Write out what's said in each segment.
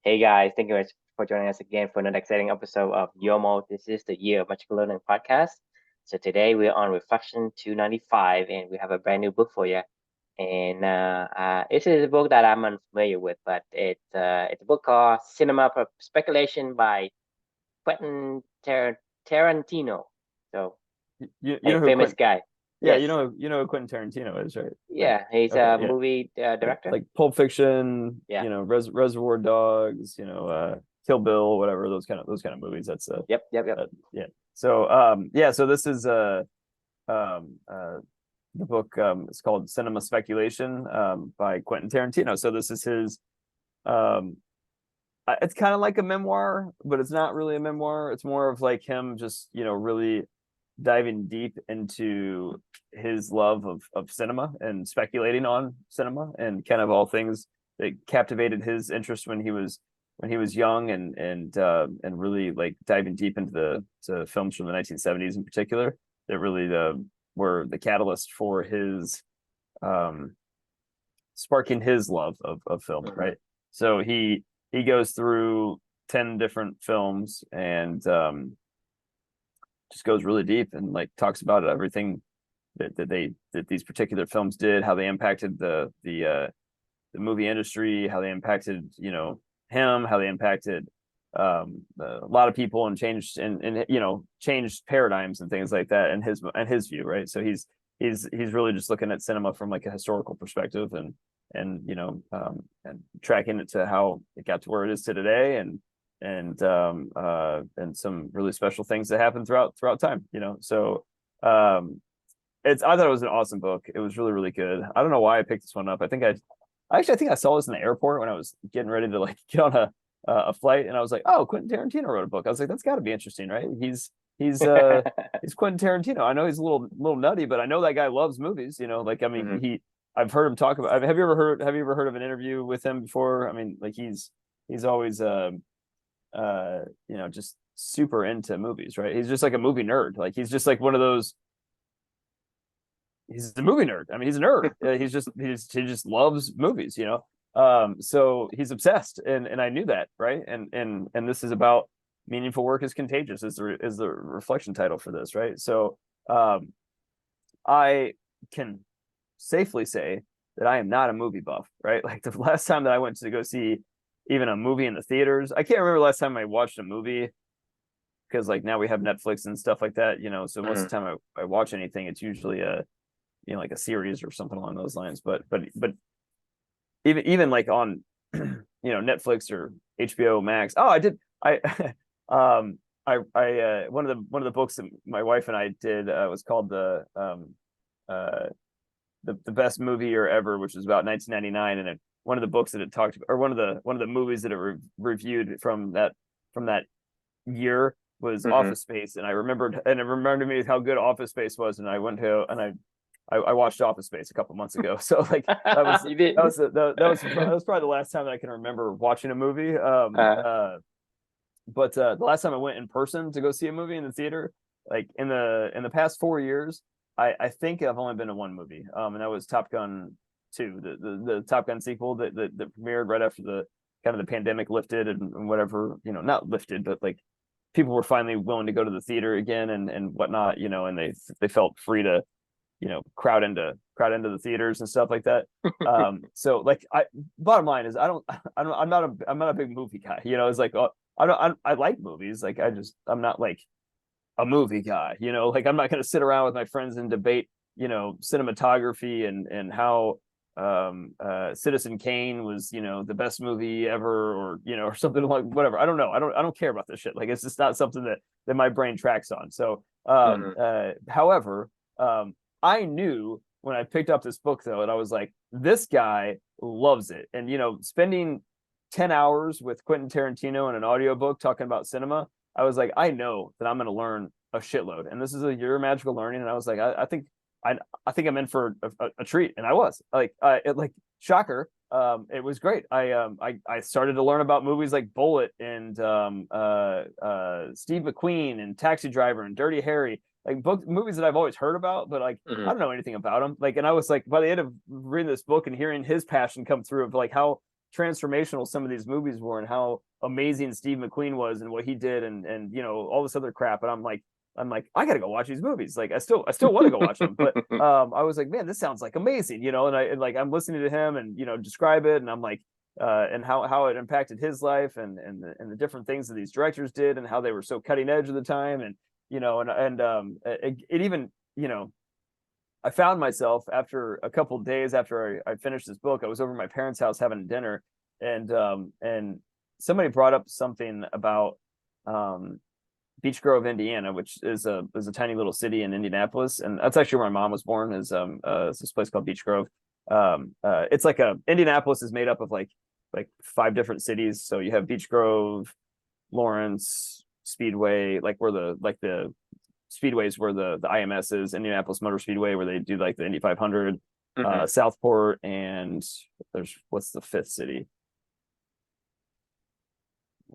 Hey guys, thank you very much for joining us again for another exciting episode of YOML. This is the Year of Magical Learning podcast. So today we're on Reflection 295 and we have a brand new book for you. And this is a book that I'm unfamiliar with, but it's a book called Cinema Speculation by Quentin Tarantino. So, You hey, know who famous Quentin? guy. Yeah, Yes. you know who Quentin Tarantino is, right? Like, Yeah, he's okay, a yeah, movie director. like Pulp Fiction, Yeah. Reservoir Dogs, Kill Bill, whatever those kind of movies. Yep. Yeah. So yeah, so this is the book it's called Cinema Speculation by Quentin Tarantino. So this is his um it's kind of like a memoir, but it's not really a memoir. It's more of like him just, really diving deep into his love of cinema and speculating on cinema and kind of all things that captivated his interest when he was young and really like diving deep into the films from the 1970s in particular that really were the catalyst for his um sparking his love of film, Hmm. right? So he goes through 10 different films and just goes really deep and like talks about everything that these particular films did, how they impacted the movie industry, how they impacted him, how they impacted a lot of people and changed and changed paradigms and things like that and his view, right? So he's really just looking at cinema from like a historical perspective and tracking it to how it got to where it is to today and some really special things that happened throughout time, so I thought it was an awesome book. It was really, really good. I don't know why I picked this one up. I think I saw this in the airport when I was getting ready to like get on a flight, and I was like, oh, Quentin Tarantino wrote a book. I was like, that's got to be interesting, right? He's uh he's Quentin Tarantino. I know he's a little nutty, but I know that guy loves movies. Like I mean, Hmm. I've heard him talk about. Have you ever heard of an interview with him before? I mean, like he's always just super into movies, right? He's just like a movie nerd. Like he's just like one of those. He's a movie nerd. I mean, he's a nerd. He just loves movies, So he's obsessed, and I knew that, right? And this is about meaningful work is contagious is the reflection title for this, right? So um, I can safely say that I am not a movie buff, right? Like the last time that I went to go see even a movie in the theaters, I can't remember the last time I watched a movie because like now we have Netflix and stuff like that, So most of Hmm. the time I watch anything, it's usually a like a series or something along those lines. But even like on Netflix or HBO Max. Oh, I did I I one of the books that my wife and I did was called the best movie year ever, which was about 1999, and one of the books that it talked or one of the movies that it reviewed from that year was Hmm. Office Space, and it reminded me how good Office Space was, and I went to and I watched Office Space a couple months ago. So like You did. that was probably the last time that I can remember watching a movie. Uh, But the last time I went in person to go see a movie in the theater, like in the past 4 years, I think I've only been to one movie. And that was Top Gun 2, the Top Gun sequel that premiered right after the kind of the pandemic lifted and whatever, not lifted, but like people were finally willing to go to the theater again and whatnot, and they felt free to crowd into the theaters and stuff like that. So like I bottom line is I'm not a big movie guy. It's like I like movies. Like I'm not like a movie guy. Like I'm not going to sit around with my friends and debate cinematography and how Citizen Kane was the best movie ever or something like whatever. I don't know. I don't care about this shit. Like it's just not something that my brain tracks on. So mhm. however, I knew when I picked up this book though, and I was like, this guy loves it. And spending 10 hours with Quentin Tarantino in an audiobook talking about cinema, I was like, I know that I'm going to learn a shitload. And this is a year of magical learning. And I was like, I think I'm in for a treat. And I was like, shocker. It was great. I started to learn about movies like Bullet and Steve McQueen and Taxi Driver and Dirty Harry, like movies that I've always heard about, but like I Mhm. don't know anything about them. Like, and I was like, by the end of reading this book and hearing his passion come through of like how transformational some of these movies were and how amazing Steve McQueen was and what he did and all this other crap. And I'm like, I gotta go watch these movies. Like I still want to go watch them. But I was like, man, this sounds like amazing, and I'm listening to him and describe it, and I'm like, and how it impacted his life and the different things that these directors did and how they were so cutting edge at the time. And it even, I found myself after a couple of days after I finished this book, I was over at my parents' house having dinner, and somebody brought up something about Beech Grove, Indiana, which is a tiny little city in Indianapolis, and that's actually where my mom was born. Is this place called Beech Grove. It's like Indianapolis is made up of like 5 different cities. So you have Beech Grove, Lawrence, Speedway, like where the Speedways where the IMS is, Indianapolis Motor Speedway, where they do like the Indy 500, Southport, and what's the 5th city?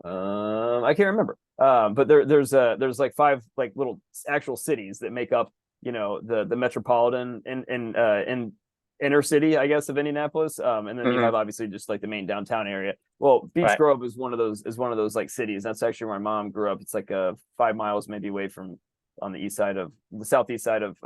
I can't remember. But there's like 5 like little actual cities that make up the metropolitan and inner city, I guess, of Indianapolis. And then you have obviously just like the main downtown area. Well, Beech Grove is one of those like cities. That's actually where my mom grew up. It's like 5 miles maybe away from on the southeast side of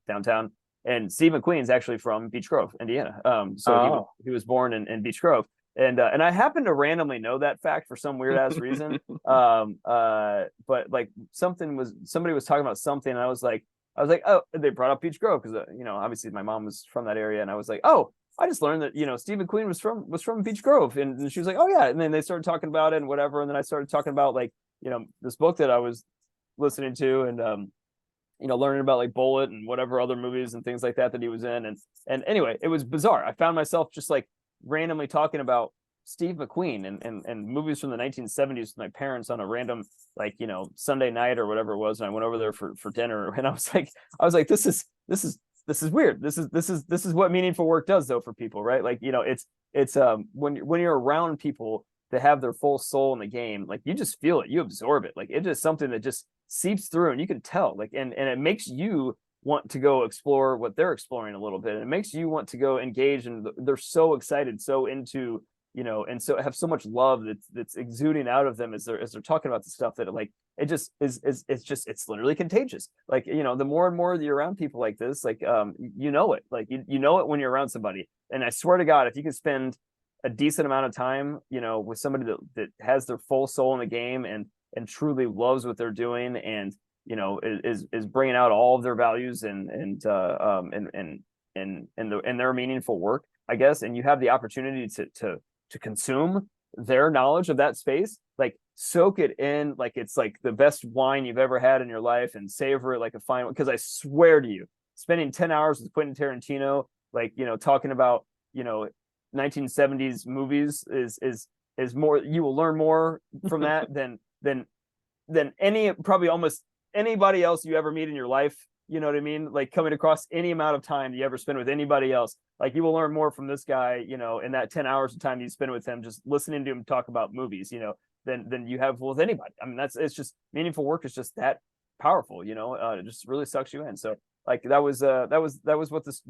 downtown. And Steve McQueen's actually from Beech Grove, Indiana. So he was born in Beech Grove. And I happen to randomly know that fact for some weird ass reason. But like somebody was talking about something, and I was like, oh, they brought up Beech Grove because obviously my mom was from that area, and I was like, oh, I just learned that Steve McQueen was from Beech Grove, and she was like, oh yeah, and then they started talking about it and whatever, and then I started talking about like this book that I was listening to, and learning about like Bullet and whatever other movies and things like that he was in, and anyway, it was bizarre. I found myself just like randomly talking about Steve McQueen and movies from the 1970s with my parents on a random Sunday night or whatever it was, and I went over there for dinner, and I was like this is weird. This is what meaningful work does though for people, right? Like it's when you're around people that have their full soul in the game, like you just feel it, you absorb it, like it's just something that just seeps through, and you can tell, like and it makes you want to go explore what they're exploring a little bit, and it makes you want to go engage, and they're so excited, so into and so have so much love that's exuding out of them as they're talking about the stuff that like it just is it's literally contagious. Like the more and more that you're around people like this, like it, like you know it when you're around somebody. And I swear to God, if you can spend a decent amount of time with somebody that has their full soul in the game and truly loves what they're doing, and is bringing out all of their values and their meaningful work, I guess, and you have the opportunity to consume their knowledge of that space, like soak it in like it's like the best wine you've ever had in your life, and savor it like a fine one. Because I swear to you, spending 10 hours with Quentin Tarantino, like talking about 1970s movies is more, you will learn more from that than probably almost anybody else you ever meet in your life. You know what I mean? Like coming across any amount of time you ever spend with anybody else, like you will learn more from this guy, in that 10 hours of time you spend with him, just listening to him talk about movies, than you have with anybody. I mean, it's just meaningful work is just that powerful, it just really sucks you in. So like that was what this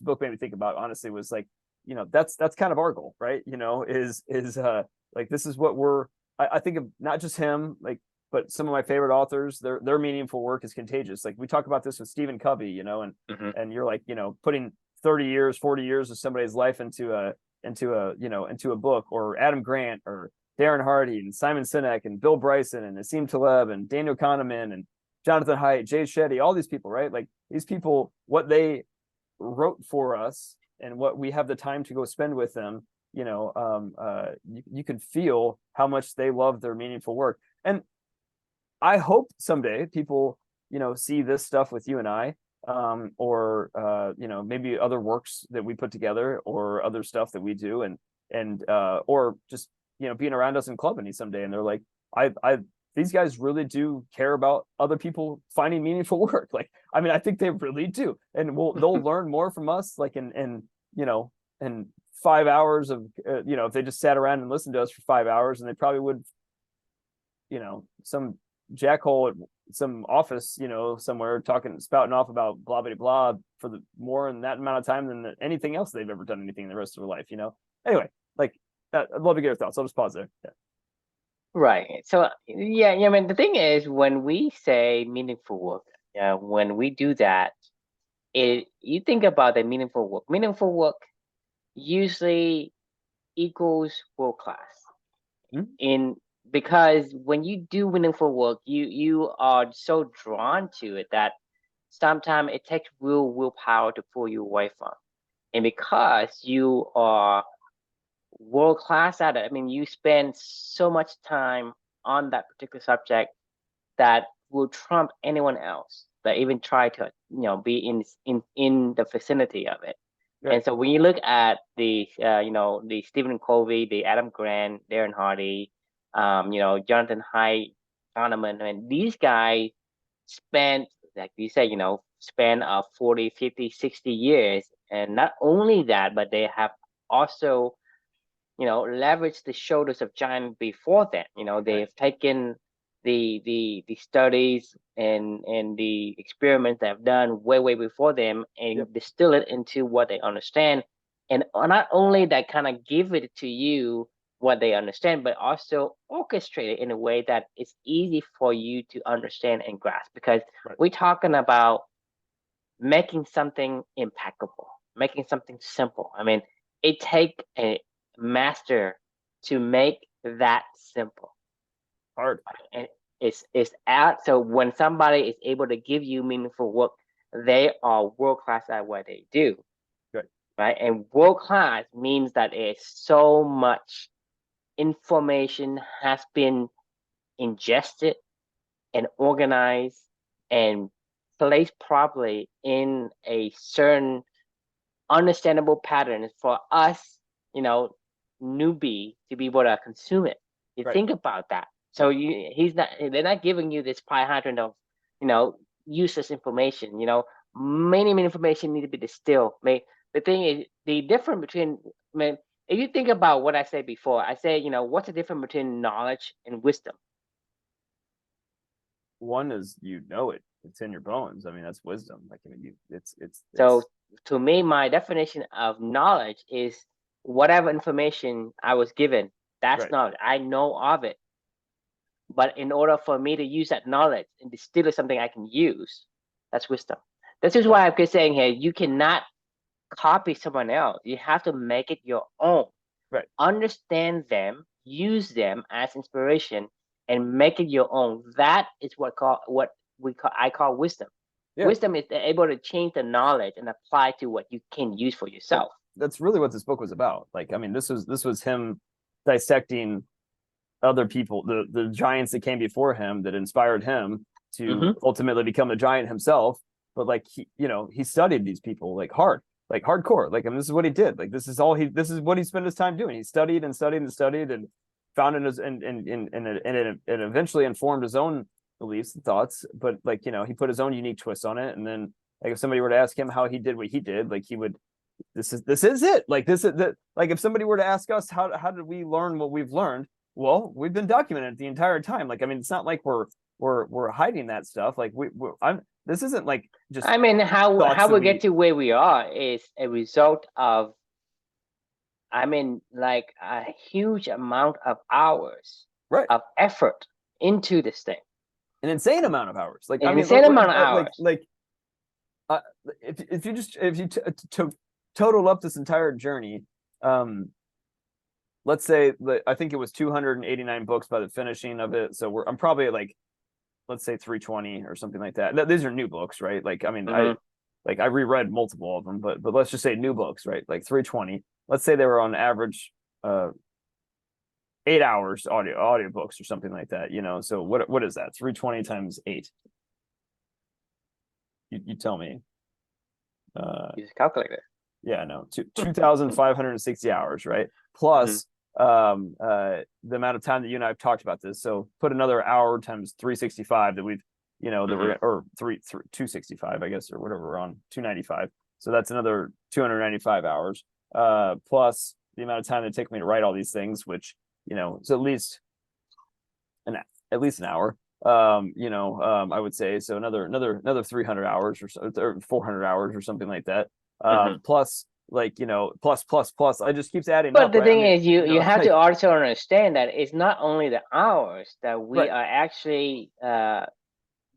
book made me think about, honestly, was like, that's kind of our goal, right? Is like, this is what I think of, not just him, like, but some of my favorite authors, their meaningful work is contagious. Like we talk about this with Stephen Covey, and you're like, putting 30 years, 40 years of somebody's life into a book, or Adam Grant or Darren Hardy and Simon Sinek and Bill Bryson and Nassim Taleb and Daniel Kahneman and Jonathan Haidt, Jay Shetty, all these people, right? Like these people, what they wrote for us and what we have the time to go spend with them, you can feel how much they love their meaningful work. And I hope someday people, see this stuff with you and I, or maybe other works that we put together, or other stuff that we do, and or just being around us in Clubany someday, and they're like, these guys really do care about other people finding meaningful work. Like, I mean, I think they really do, and they'll learn more from us, like in 5 hours of if they just sat around and listened to us for 5 hours, and they probably would, some jackhole at some office, somewhere spouting off about blah blah blah for the more in that amount of time than anything else they've ever done anything in the rest of their life. Anyway, like I'd love to get your thoughts. I'll just pause there. Yeah. Right. So I mean, the thing is, when we say meaningful work, when we do that, you think about the meaningful work. Meaningful work usually equals world class. Mhm. In Because when you do meaningful work, you are so drawn to it that sometimes it takes real willpower to pull you away from. And because you are world class at it, I mean, you spend so much time on that particular subject that will trump anyone else that even try to be in the vicinity of it. Right. And so when you look at the Stephen Covey, the Adam Grant, Darren Hardy, Jonathan Haidt, Kahneman, and these guys spent, like you said, span of 40, 50, 60 years. And not only that, but they have also leverage the shoulders of giants before them. They Right. have taken the studies and the experiments that have done way before them Yep. and distill it into what they understand. And not only that kind of give it to you what they understand, but also orchestrate it in a way that it's easy for you to understand and grasp. Because Right. we're talking about making something impeccable, making something simple. I mean, it takes a master to make that simple. Hard. And it's out. So when somebody is able to give you meaningful work, they are world class at what they do. Right. Right. And world class means that it's so much information has been ingested and organized and placed properly in a certain understandable patterns for us, you know, newbie to be able to consume it. You Right. think about that. So Yep. they're not giving you this pie hydrant of, you know, useless information. Many information need to be distilled. The thing is, the difference between, I mean, if you think about what I said before, I say, what's the difference between knowledge and wisdom? One is it's in your bones. I mean, that's wisdom. Like, I mean, So it's to me, my definition of knowledge is whatever information I was given, that's right. knowledge. I know of it. But in order for me to use that knowledge and distill it something I can use, that's wisdom. This is Right. why I'm saying here, you cannot copy someone else. You have to make it your own. Right. Understand them, use them as inspiration, and make it your own. That is I call wisdom. Yeah. Wisdom is able to change the knowledge and apply to what you can use for Well, yourself. that's really what this book was about. Like, I mean, this was him dissecting other people, the giants that came before him that inspired him to Mm-hmm. ultimately become a giant himself. But like he studied these people like hard, like hardcore. Like, I mean, this is what he did. Like, this is what he spent his time doing. He studied and studied and studied and found in his and it eventually informed his own beliefs and thoughts. But like, he put his own unique twist on it. And then like if somebody were to ask him how he did what he did, like he would this is it. Like this is that like if somebody were to ask us how did we learn what we've learned, well, we've been documenting it the entire time. Like, I mean, it's not like we're hiding that stuff. Like I'm this isn't like just I mean, thoughts how that we get we to where we are is a result of, I mean, like a huge amount of hours right, of effort into this thing, an insane amount of hours. Like, I an mean, insane amount of hours. uh, if you total up this entire journey, um let's say I think it was 289 books by the finishing of it. So I'm probably at like, let's say 320 or something like that. These are new books, right? Like, I mean, Mm-hmm. I reread multiple of them, but let's just say new books, right? Like 320. Let's say they were on average 8 hours audio books or something like that. So what is that? 320 times 8. You tell me. You just calculate it. Yeah, no, 2,560 hours, right? Mm-hmm. Plus the amount of time that you and I have talked about this. So put another hour times 365 that we've, that Mm-hmm. we're, or 265, I guess, or whatever we're on, 295. So that's another 295 hours. Plus the amount of time it took me to write all these things, which, it's at least an hour. I would say so another 300 hours or so, or 400 hours or something like that. Mm-hmm. Plus like, plus plus plus. I just keeps adding But up, the right? I thing mean, is, you have to like, also understand that it's not only the hours that we right, are actually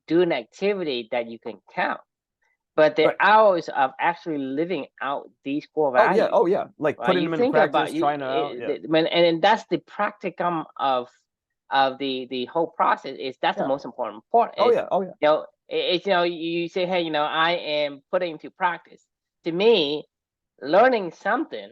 doing activity that you can count, but the right. hours of actually living out these core values. Oh yeah, like Right? putting You them into think about practice, you, trying it out. Yeah, and that's the practicum of the whole process. Is that's the yeah. most important part. Oh Is yeah, oh yeah. it's you say, hey, I am putting into practice. To me, learning something,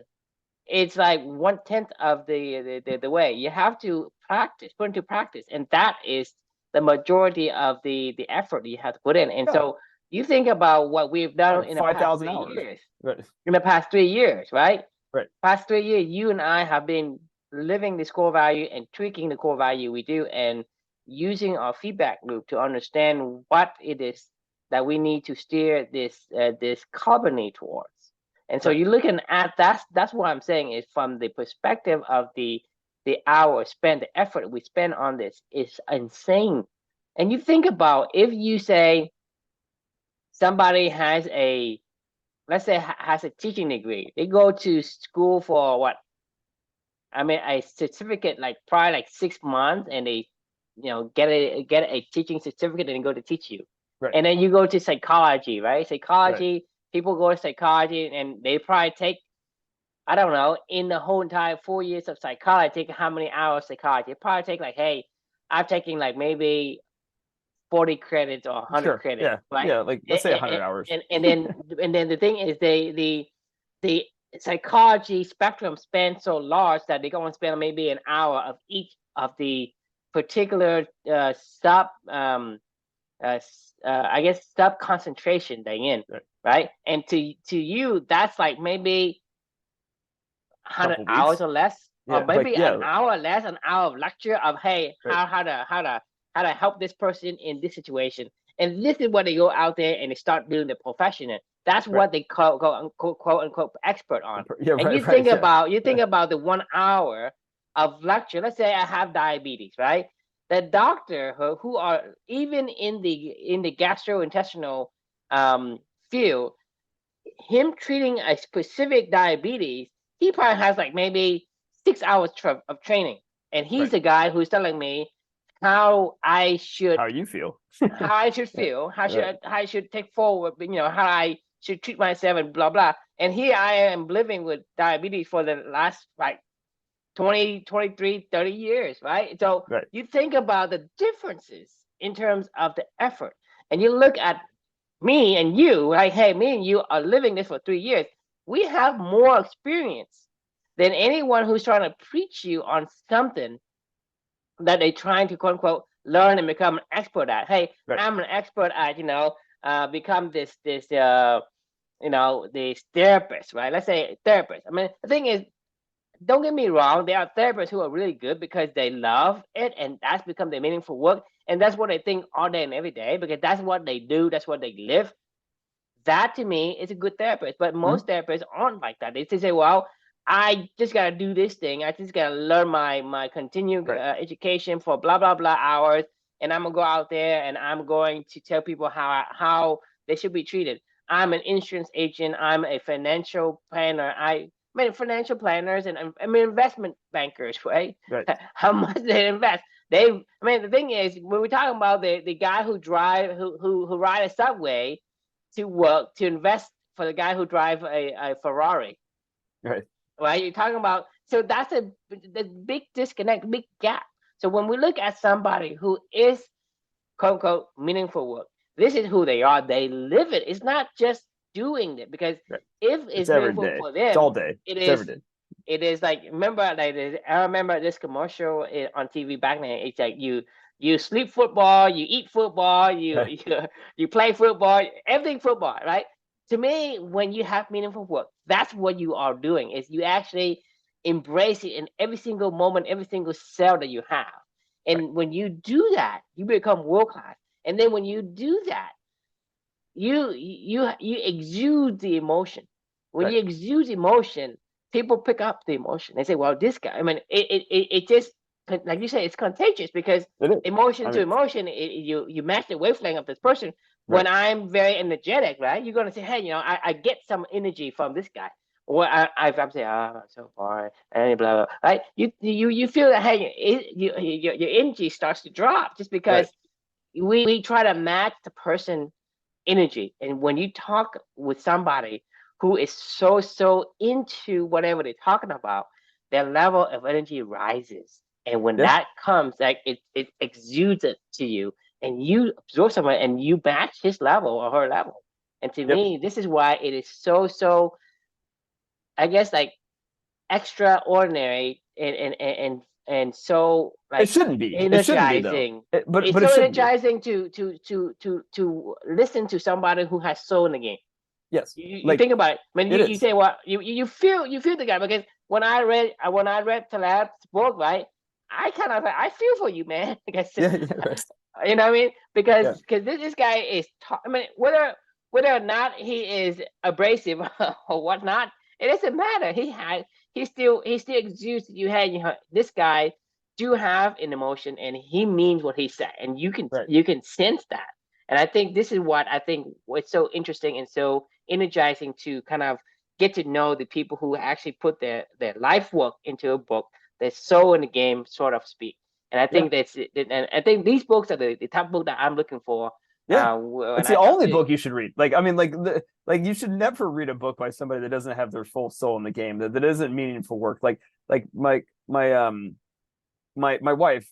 it's like 1/10 of the way. You have to practice, put into practice, and that is the majority of the effort you have to put in. And Yeah, so you think about what we've done right. in the past 5,000 hours. 3 years. Right, In the past 3 years, right? right. Past 3 years, you and I have been living this core value and tweaking the core value we do, and using our feedback loop to understand what it is that we need to steer this company towards. And so Right. you're looking at that's what I'm saying is from the perspective of the hour spent, the effort we spend on this is insane. And you think about, if you say somebody has a, let's say, has a teaching degree, they go to school for what, I mean, a certificate, like probably like 6 months, and they, get a teaching certificate and go to teach you. Right. And then you go to psychology, right? Right. Psychology, people go to psychology, and they probably take, I don't know, in the whole entire 4 years of psychology, take how many hours psychology? It probably take like, hey, I'm taking like maybe 40 credits or 100 Sure. credits, Yeah. right? Yeah. Like, let's say 100 hours. And then the thing is, the psychology spectrum spans so large that they're going to spend maybe an hour of each of the particular sub I guess sub concentration they're in, Right. right? And to you, that's like maybe 100 Couple hours weeks. or less, or Yeah. Like, maybe yeah. an hour or less, an hour of lecture of, hey, Right. how to help this person in this situation. And this is what they go out there and they start doing the profession in. That's Right. what they call, quote unquote expert on. Yeah. And Right. Right. Yeah. you think about the 1 hour of lecture. Let's say I have diabetes, right? The doctor who are even in the gastrointestinal um, field, him treating a specific diabetes, he probably has like maybe 6 hours of training, and he's Right. the guy who's telling me how I should How you feel? how I should Yeah. feel, Right. how I should take forward, how I should treat myself, and blah blah. And here I am living with diabetes for the last like 20, 23, 30 years, right? So Right. you think about the differences in terms of the effort, and you look at me and you, like, hey, me and you are living this for 3 years. We have more experience than anyone who's trying to preach you on something that they're trying to, quote unquote, learn and become an expert at. Hey, Right. I'm an expert at, become this therapist, right? Let's say therapist. I mean, the thing is, don't get me wrong, there are therapists who are really good because they love it, and that's become their meaningful work. And that's what they think all day and every day, because that's what they do, that's what they live. That to me is a good therapist. But Mhm. most therapists aren't like that. They just say, well, I just gotta do this thing. I just gotta learn my continued Right. education for blah blah blah hours, and I'm gonna go out there and I'm going to tell people how they should be treated. I'm an insurance agent. I'm a financial planner. I mean, financial planners and I mean investment bankers, right? Right. How much they invest. I mean, the thing is, when we're talking about the guy who ride a subway to work to invest for the guy who drive a Ferrari, Right. right? You're talking about, so that's the big disconnect, big gap. So when we look at somebody who is, quote unquote, meaningful work, this is who they are. They live it. It's not just doing it, because Right. if It's it's every meaningful day. for It's them, all day. it It's every is. day. It is like, remember, like I remember this commercial on TV back then. It's like you sleep football, you eat football, you Right. you play football, everything football, right? To me, when you have meaningful work, that's what you are doing. Is you actually embrace it in every single moment, every single cell that you have. Right. And when you do that, you become world class. And then when you do that, you exude the emotion. When Right. you exude emotion, people pick up the emotion. They say, "Well, this guy." I mean, it just, like you say, it's contagious, because It is. emotion I to mean, emotion, you match the wavelength of this person. When right. I'm very energetic, right, you're gonna say, "Hey, I get some energy from this guy." Well, I'm saying, I'm so bored, and blah blah. Right? You feel that hey, your energy starts to drop just Right. because we try to match the person energy, and when you talk with somebody who is so into whatever they're talking about, their level of energy rises, and when Yeah. that comes, like it exudes it to you, and you absorb someone, and you match his level or her level. And to Yep. me, this is why it is so I guess like extraordinary and so It like shouldn't be. It shouldn't be though. energizing. It's But it so shouldn't be. energizing to listen to somebody who has soul in the game. Yes. You Like think about it. When it you is. say what you feel the guy because when I read Taleb's book, right, I kind of I feel for you, man. Because Yeah. Yeah. Right. you know what I mean? Yeah. Because this guy is I mean whether or not he is abrasive or whatnot, it doesn't matter. He still exudes. This guy do have an emotion, and he means what he said, and Right. you can sense that. And I think this is what I think what's so interesting and so energizing to kind of get to know the people who actually put their life work into a book. They're so in the game, sort of speak. And I Yeah. think that's it. And I think these books are the type of book that I'm looking for. Yeah. When It's I the talk only to. book you should read. Like, I mean, like you should never read a book by somebody that doesn't have their full soul in the game, that isn't meaningful work. Like my wife,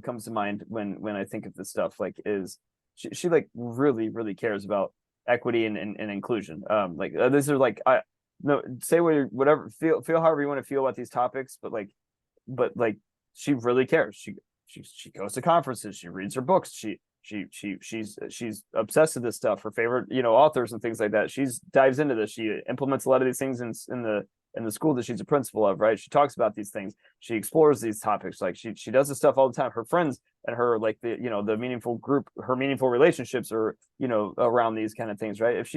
comes to mind when I think of this stuff, like is she like really, really cares about equity and inclusion. Like these are like I no say whatever feel however you want to feel about these topics, but she really cares. She goes to conferences, she reads her books, she's obsessed with this stuff. Her favorite, authors and things like that. She's dives into this. She implements a lot of these things in the school that she's a principal of, right? She talks about these things. She explores these topics. Like she does this stuff all the time. Her friends and her like the meaningful group, her meaningful relationships are around these kind of things, right? If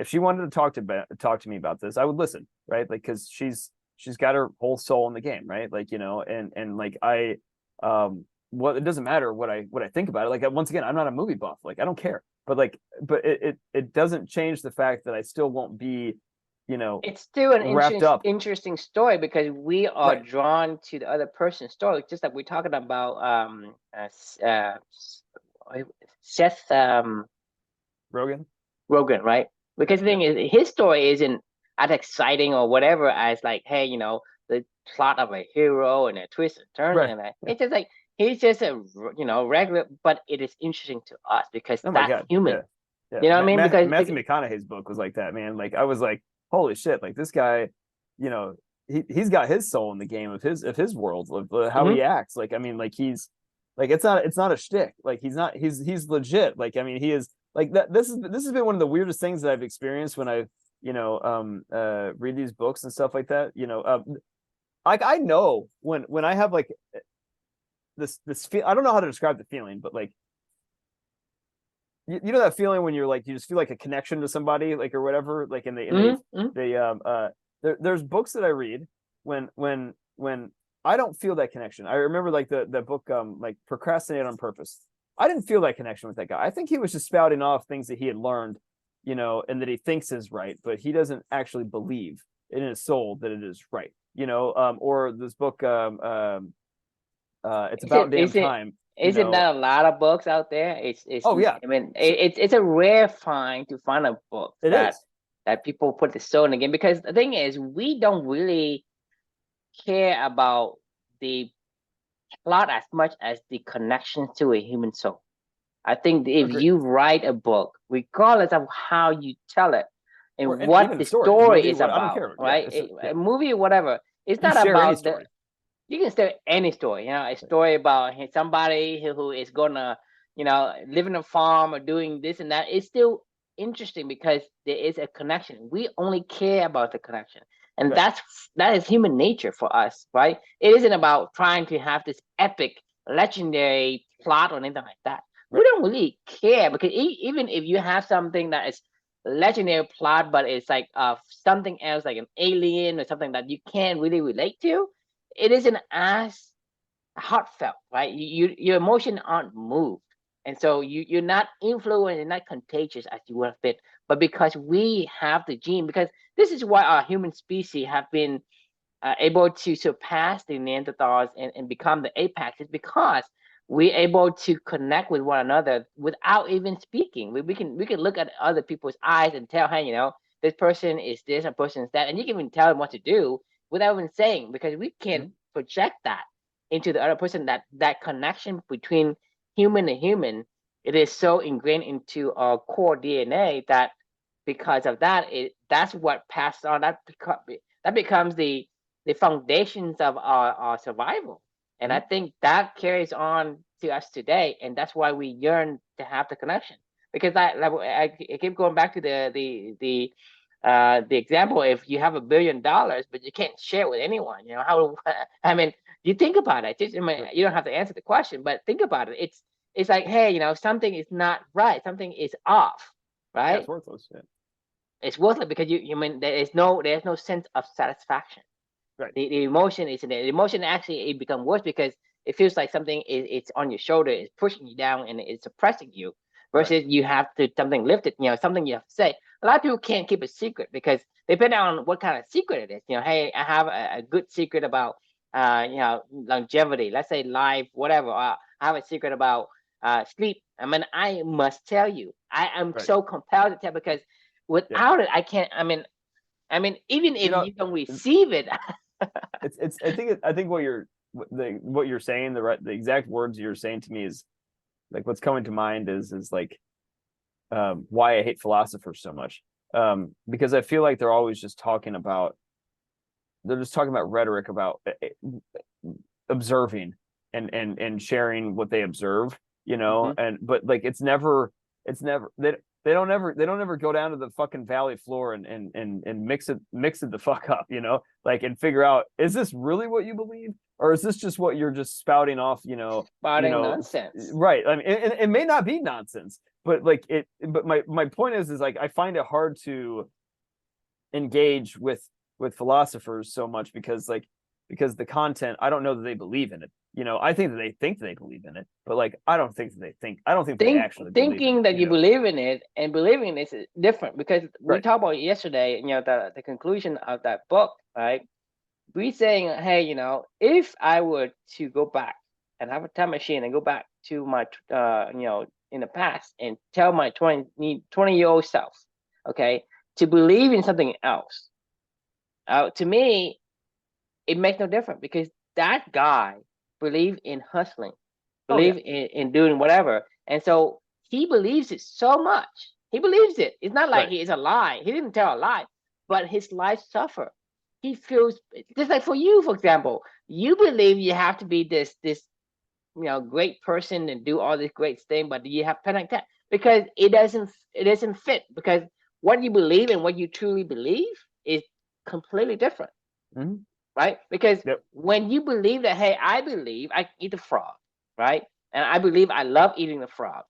she wanted to talk to me about this, I would listen, right? Like because she's got her whole soul in the game, right? Like and like I it doesn't matter what I think about it. Like once again, I'm not a movie buff. Like I don't care. But it doesn't change the fact that I still won't be, It's still an wrapped up. interesting story because we are Right. drawn to the other person's story, just like we're talking about Seth Rogan. Rogan, right? Because the Yeah. thing is, his story isn't as exciting or whatever as like, hey, the plot of a hero and a twist and turn Right. and that. Yeah. It's just like he's just a regular, but it is interesting to us because Oh my that's God. human. Yeah. Yeah. You know what I mean? Matthew McConaughey's book was like that, man. Like I was like, holy shit! Like this guy, you know, he's got his soul in the game of his world, of how Mhm. he acts. Like I mean, like he's like it's not a shtick. Like he's legit. Like I mean, he is like that. This has been one of the weirdest things that I've experienced when I read these books and stuff like that. Like I know when I have like this feel. I don't know how to describe the feeling, but like you know that feeling when you're like you just feel like a connection to somebody, like or whatever, like Mhm. Mhm. there's books that I read when I don't feel that connection. I remember like the book like Procrastinate on Purpose. I didn't feel that connection with that guy. I think he was just spouting off things that he had learned, and that he thinks is right, but he doesn't actually believe in his soul that it is right. Or this book it's Is it about damn is it time. is it not a lot of books out there? Oh yeah. I mean So it's a rare find to find a book it is. that people put the soul in the game because the thing is we don't really care about the plot as much as the connection to a human soul. I think if Agreed. you write a book, regardless of how you tell it Or and and what even the story, a story movie, is what I don't about, care. Yeah, right? it's yeah. A movie or whatever, it's You not share any about the story. you can tell any story, a story about somebody who is gonna, live in a farm or doing this and that. It's still interesting because there is a connection. We only care about the connection, and Right. that is human nature for us, right? It isn't about trying to have this epic, legendary plot or anything like that. We Right. don't really care because even if you have something that is legendary plot, but it's like something else, like an alien or something that you can't really relate to, it isn't as heartfelt, right? Your emotion aren't moved, and so you're not influenced and not contagious as you would have been but because we have the gene, because this is why our human species have been able to surpass the Neanderthals and become the apex, is because we're able to connect with one another without even speaking. We can look at other people's eyes and tell, hey, this person is this, a person is that, and you can even tell them what to do without even saying, because we can project that into the other person. That connection between human and human, it is so ingrained into our core DNA that because of that, that's what passed on. That becomes the foundations of our survival. And I think that carries on to us today, and that's why we yearn to have the connection. Because I keep going back to the example. If you have $1 billion, but you can't share it with anyone, how? I mean, you think about it. You don't have to answer the question, but think about it. It's like, hey, something is not right. Something is off, Yeah, right? it's worthless. Yeah. It's worthless because you mean there's no sense of satisfaction. Right. The emotion isn't there. The emotion actually it becomes worse because it feels like something it's on your shoulder, it's pushing you down, and it's suppressing you. Versus you have to something lifted, something you have to say. A lot of people can't keep a secret because depending on what kind of secret it is. Hey, I have a good secret about longevity. Let's say life, whatever. I have a secret about sleep. I mean, I must tell you. I am so compelled to tell because without it, I can't. I mean, even if you don't receive it, it's. I think what you're saying, the exact words you're saying to me is like what's coming to mind is like why I hate philosophers so much. Because I feel like they're always just talking about rhetoric about observing and sharing what they observe, and but like it's never they don't ever go down to the fucking valley floor and mix it the fuck up, like and figure out, is this really what you believe, or is this just what you're just spouting off, spouting nonsense, right? I mean, it may not be nonsense, but my point is like I find it hard to engage with philosophers so much because the content, I don't know that they believe in it. I think that they think they believe in it, but like I don't think they actually thinking believe that you believe in it and believing in it is different, because we talked about yesterday, the conclusion of that book, right? We saying, hey, if I were to go back and have a time machine and go back to my in the past and tell my 20-year-old self, okay, to believe in something else, to me it makes no difference, because that guy believed in hustling, believe in doing whatever. And so he believes it so much. He believes it. It's not like it's a lie. He didn't tell a lie, but his life suffered. He feels just like for you, for example, you believe you have to be this great person and do all this great thing, but you have panic attack because it doesn't fit, because what you believe and what you truly believe is completely different. Right? Because when you believe that, hey, I believe I can eat the frog, right? And I believe I love eating the frog,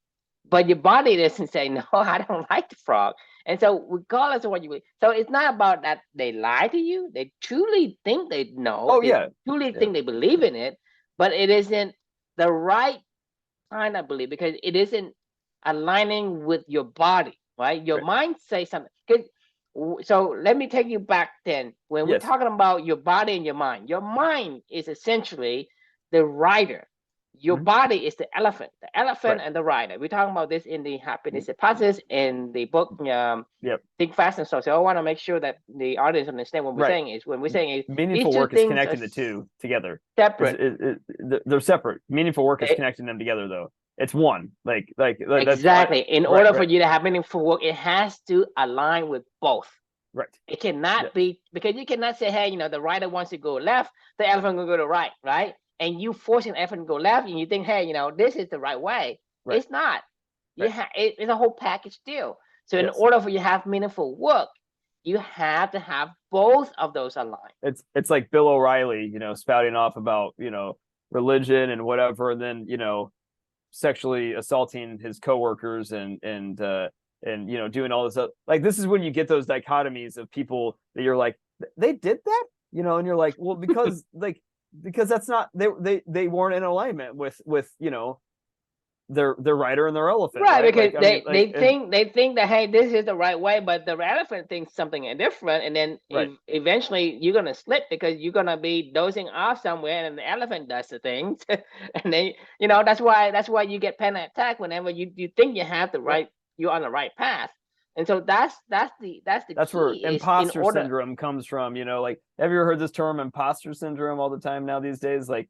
but your body doesn't say, no, I don't like the frog. And so, regardless of what you believe, so it's not about that they lie to you. They truly think they know. Truly think they believe in it, but it isn't the right kind of belief because it isn't aligning with your body, right? Your mind says something. So let me take you back then. When we're talking about your body and your mind is essentially the rider. Your body is the elephant and the rider. We're talking about this in the happiness hypothesis in the book Think Fast and Slow. So I want to make sure that the audience understand what we're saying is meaningful work is connecting the two together. Separate. They're separate. Meaningful work is connecting them together, though. It's one. Exactly. In order for you to have meaningful work, it has to align with both. Right. It cannot be, because you cannot say, hey, the rider wants to go left, the elephant will go to right, right? And you forcing the elephant to go left, and you think, hey, this is the right way. It's not. It's a whole package deal. So in order for you to have meaningful work, you have to have both of those aligned. It's like Bill O'Reilly, spouting off about, religion and whatever, and then, sexually assaulting his coworkers and doing all this stuff. Like, this is when you get those dichotomies of people that you're like, they did that, and you're like, well, because that's not, they weren't in alignment with their rider and their elephant, Right, right? because Like, I mean, like, they think that, hey, this is the right way, but the elephant thinks something different, and then right, eventually you're gonna slip because you're gonna be dozing off somewhere, and the elephant does the things, and then that's why you get panic attack whenever you think you have the right. right, you're on the right path, and so that's the That's where key is in imposter order. syndrome comes from. Like, have you ever heard this term imposter syndrome all the time now these days? Like,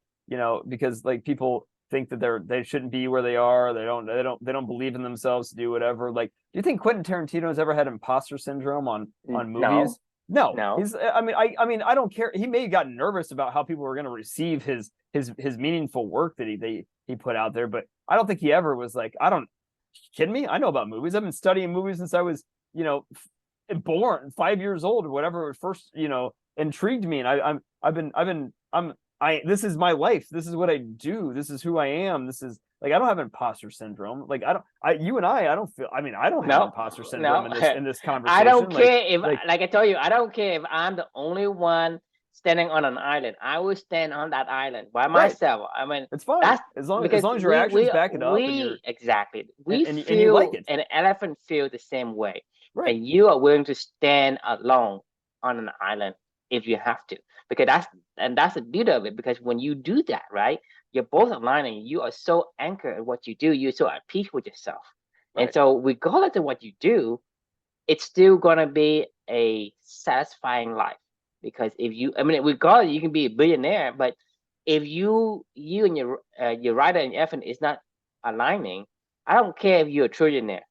because like people think that they shouldn't be where they are. They don't believe in themselves to do whatever. Like, do you think Quentin Tarantino has ever had imposter syndrome on No, movies? No. no, I don't care. He may have gotten nervous about how people were going to receive his meaningful work that he put out there, but I don't think he ever was like, I don't kidding me? I know about movies. I've been studying movies since I was, you know, born 5 years old or whatever it first, intrigued me. And this is my life. This is what I do. This is who I am. This is like, I don't have imposter syndrome. Like, you and I don't feel, I don't have no, imposter syndrome no. in this I don't conversation. care if, Like, like I told you, I don't care if I'm the only one standing on an island. I will stand on that island by right. myself. I mean, It's fine. that's As because long as your we actions we back it up and we exactly we and you like feel it. an elephant feel the same way, Right. and you are willing to stand alone on an island if you have to, because that's the beauty of it. Because when you do that, right, you're both aligned and you are so anchored in what you do. You're so at peace with yourself, and Right. so regardless of what you do, it's still gonna be a satisfying life. Because if you, I mean, regardless, you can be a billionaire, but if you and your writer and your effort is not aligning, I don't care if you're a trillionaire.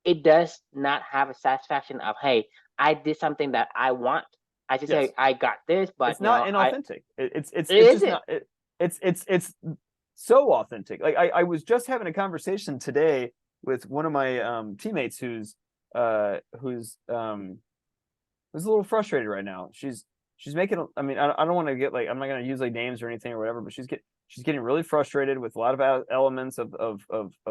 It does not have a satisfaction of, hey, I did something that I want. I just say Yes. I got this, but It's not inauthentic. It's it just isn't. not. It's so authentic. Like, I was just having a conversation today with one of my teammates who's a little frustrated right now. She's making. I mean, I don't want to get like, I'm not going to use like names or anything or whatever, but she's getting really frustrated with a lot of elements of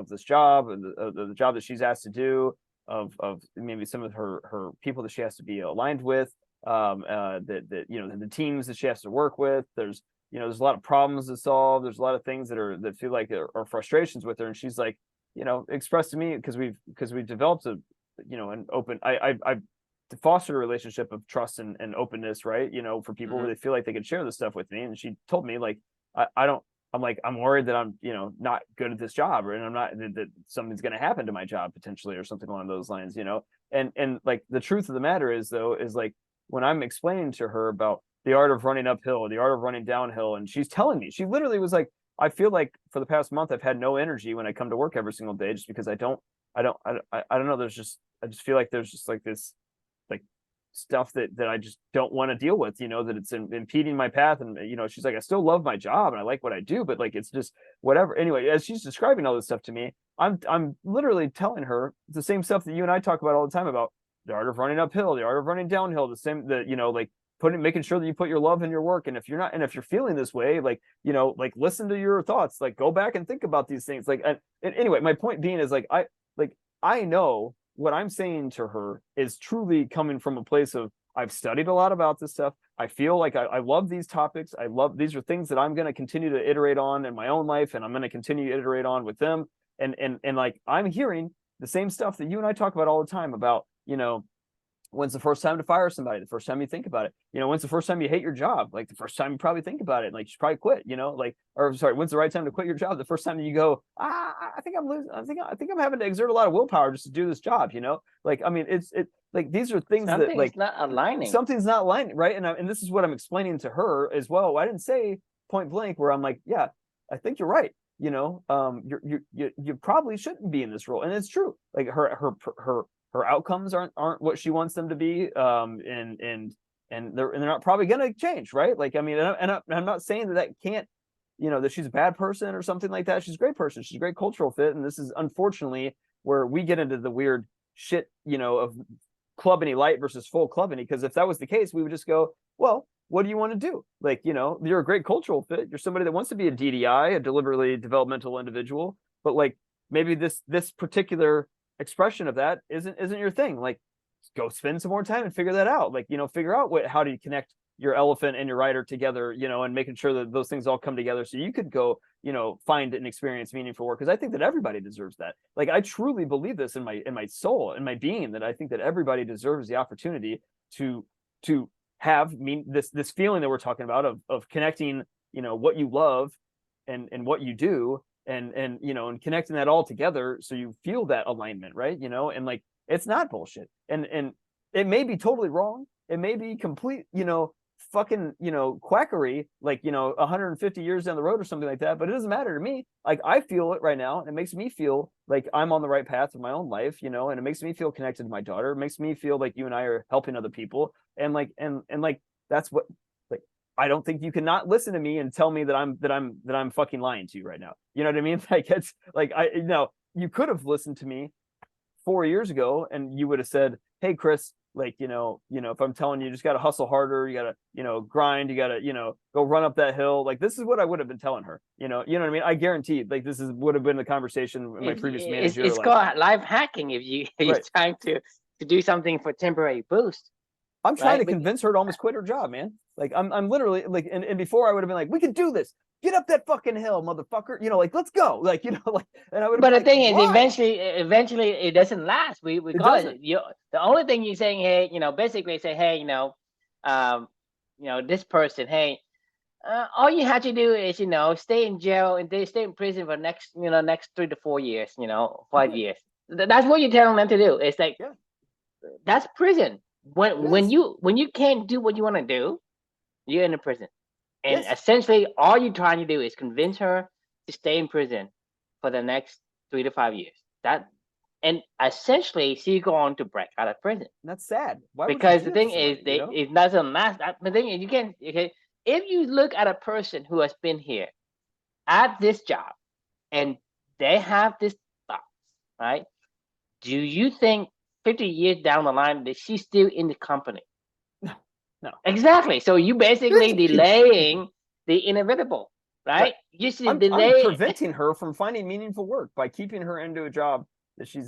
this job, and the job that she's asked to do, of maybe some of her people that she has to be aligned with, the teams that she has to work with. There's a lot of problems to solve. There's a lot of things that feel like are frustrations with her, and she's like, expressed to me, because we've developed an open. I've fostered a relationship of trust and openness, right? For people where they feel like they can share this stuff with me. And she told me, like, I don't. I'm like, I'm worried that I'm, not good at this job, and I'm not, that something's going to happen to my job potentially, or something along those lines, And like, the truth of the matter is, though, is like, when I'm explaining to her about the art of running uphill, the art of running downhill, and she's telling me, she literally was like, I feel like for the past month I've had no energy when I come to work every single day, just because I don't know. I just feel like there's just like this, like, stuff that I just don't want to deal with, that it's impeding my path. And, she's like, I still love my job and I like what I do, but like, it's just whatever. Anyway, as she's describing all this stuff to me, I'm literally telling her the same stuff that you and I talk about all the time, about the art of running uphill, the art of running downhill, the same, like, making sure that you put your love in your work. And if you're not, and if you're feeling this way, like, like, listen to your thoughts, like, go back and think about these things. Like, and anyway, my point being is, like, I know what I'm saying to her is truly coming from a place of, I've studied a lot about this stuff. I feel like I love these topics. These are things that I'm going to continue to iterate on in my own life, and I'm going to continue to iterate on with them. And like, I'm hearing the same stuff that you and I talk about all the time about, when's the first time to fire somebody? The first time you think about it. When's the first time you hate your job? Like, the first time you probably think about it. Like, you should probably quit. Like, or sorry, when's the right time to quit your job? The first time that you go, I think I'm losing. I think I'm having to exert a lot of willpower just to do this job. Like, I mean, it's like, these are things that, Something like, is not aligning. something's not aligning, right? And this is what I'm explaining to her as well. I didn't say point blank where I'm like, yeah, I think you're right. You probably shouldn't be in this role, and it's true. Like, her outcomes aren't what she wants them to be, and they're not probably going to change, right? Like, I mean, and I'm not saying that can't, that she's a bad person or something like that. She's a great person. She's a great cultural fit, and this is unfortunately where we get into the weird shit, of club any light versus full club any. Because if that was the case, we would just go, well, what do you want to do? Like, you're a great cultural fit. You're somebody that wants to be a DDI, a deliberately developmental individual, but like, maybe this particular expression of that isn't your thing. Like, go spend some more time and figure that out. Like, figure out how do you connect your elephant and your rider together, and making sure that those things all come together so you could go, find and experience meaningful work. Because I think that everybody deserves that. Like, I truly believe this in my soul, in my being, that I think that everybody deserves the opportunity to have this feeling that we're talking about of connecting, what you love and what you do, and connecting that all together so you feel that alignment, right? And like, it's not bullshit, and it may be totally wrong, it may be complete, fucking, quackery, like, 150 years down the road or something like that, but it doesn't matter to me. Like, I feel it right now, and it makes me feel like I'm on the right path of my own life, and it makes me feel connected to my daughter. It makes me feel like you and I are helping other people, and like, and like, that's what, like, I don't think you can not listen to me and tell me that I'm fucking lying to you right now. You know what I mean? Like, it's like, you could have listened to me 4 years ago and you would have said, hey, Chris, like, if I'm telling you just got to hustle harder, you got to, grind, you got to, go run up that hill. Like, this is what I would have been telling her, you know what I mean? I guarantee, like, would have been the conversation with my previous manager. It's called life hacking. If you're right. trying to do something for temporary boost. I'm trying to convince her to almost quit her job, man. Like, I'm literally like, and before I would have been like, we can do this. Get up that fucking hill, motherfucker. Like, let's go. Like, like, and I would. But the like, thing is, why? eventually, it doesn't last. We call it. The only thing you're saying, hey, basically say, hey, this person, hey, all you have to do is, stay in jail and they stay in prison for next 3 to 4 years, 5 years. That's what you're telling them to do. It's like, that's prison. When you can't do what you want to do, you're in a prison. And essentially, all you're trying to do is convince her to stay in prison for the next 3 to 5 years. And essentially, she's going to break out of prison. That's sad. Why? Because the thing is, it doesn't last. The thing is, you can't. Okay, if you look at a person who has been here at this job, and they have this thoughts, right? Do you think 50 years down the line that she's still in the company? No. Exactly. So you basically delaying the inevitable, right? You should delay. I'm preventing her from finding meaningful work by keeping her into a job that she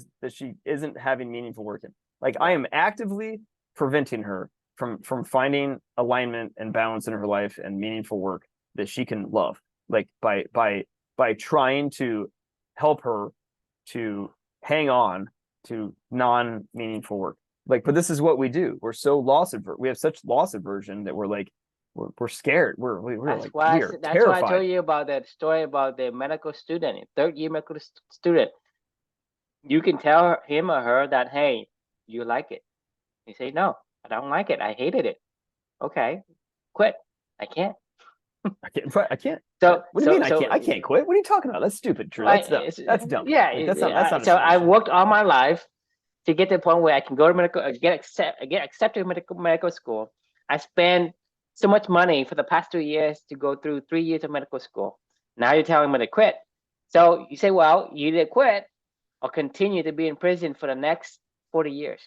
isn't having meaningful work in. Like, I am actively preventing her from finding alignment and balance in her life and meaningful work that she can love. Like, by trying to help her to hang on to non-meaningful work. Like, but this is what we do. We're so loss averse. We have such loss aversion that we're like, we're scared. We're that's like, why we are that's terrified. why I told you about that story about the medical student, third year medical student. You can tell him or her that, hey, you like it. You say, no, I don't like it. I hated it. Okay, quit. I can't. I can't. So what do you mean I can't? I can't quit. What are you talking about? That's stupid, Drew. That's dumb. That's dumb. Yeah, like, that's not. So I worked all my life to get to the point where I can go to get accepted to medical school. I spent so much money for the past 2 years to go through 3 years of medical school. Now you're telling me to quit. So you say, well, you either quit or continue to be in prison for the next 40 years.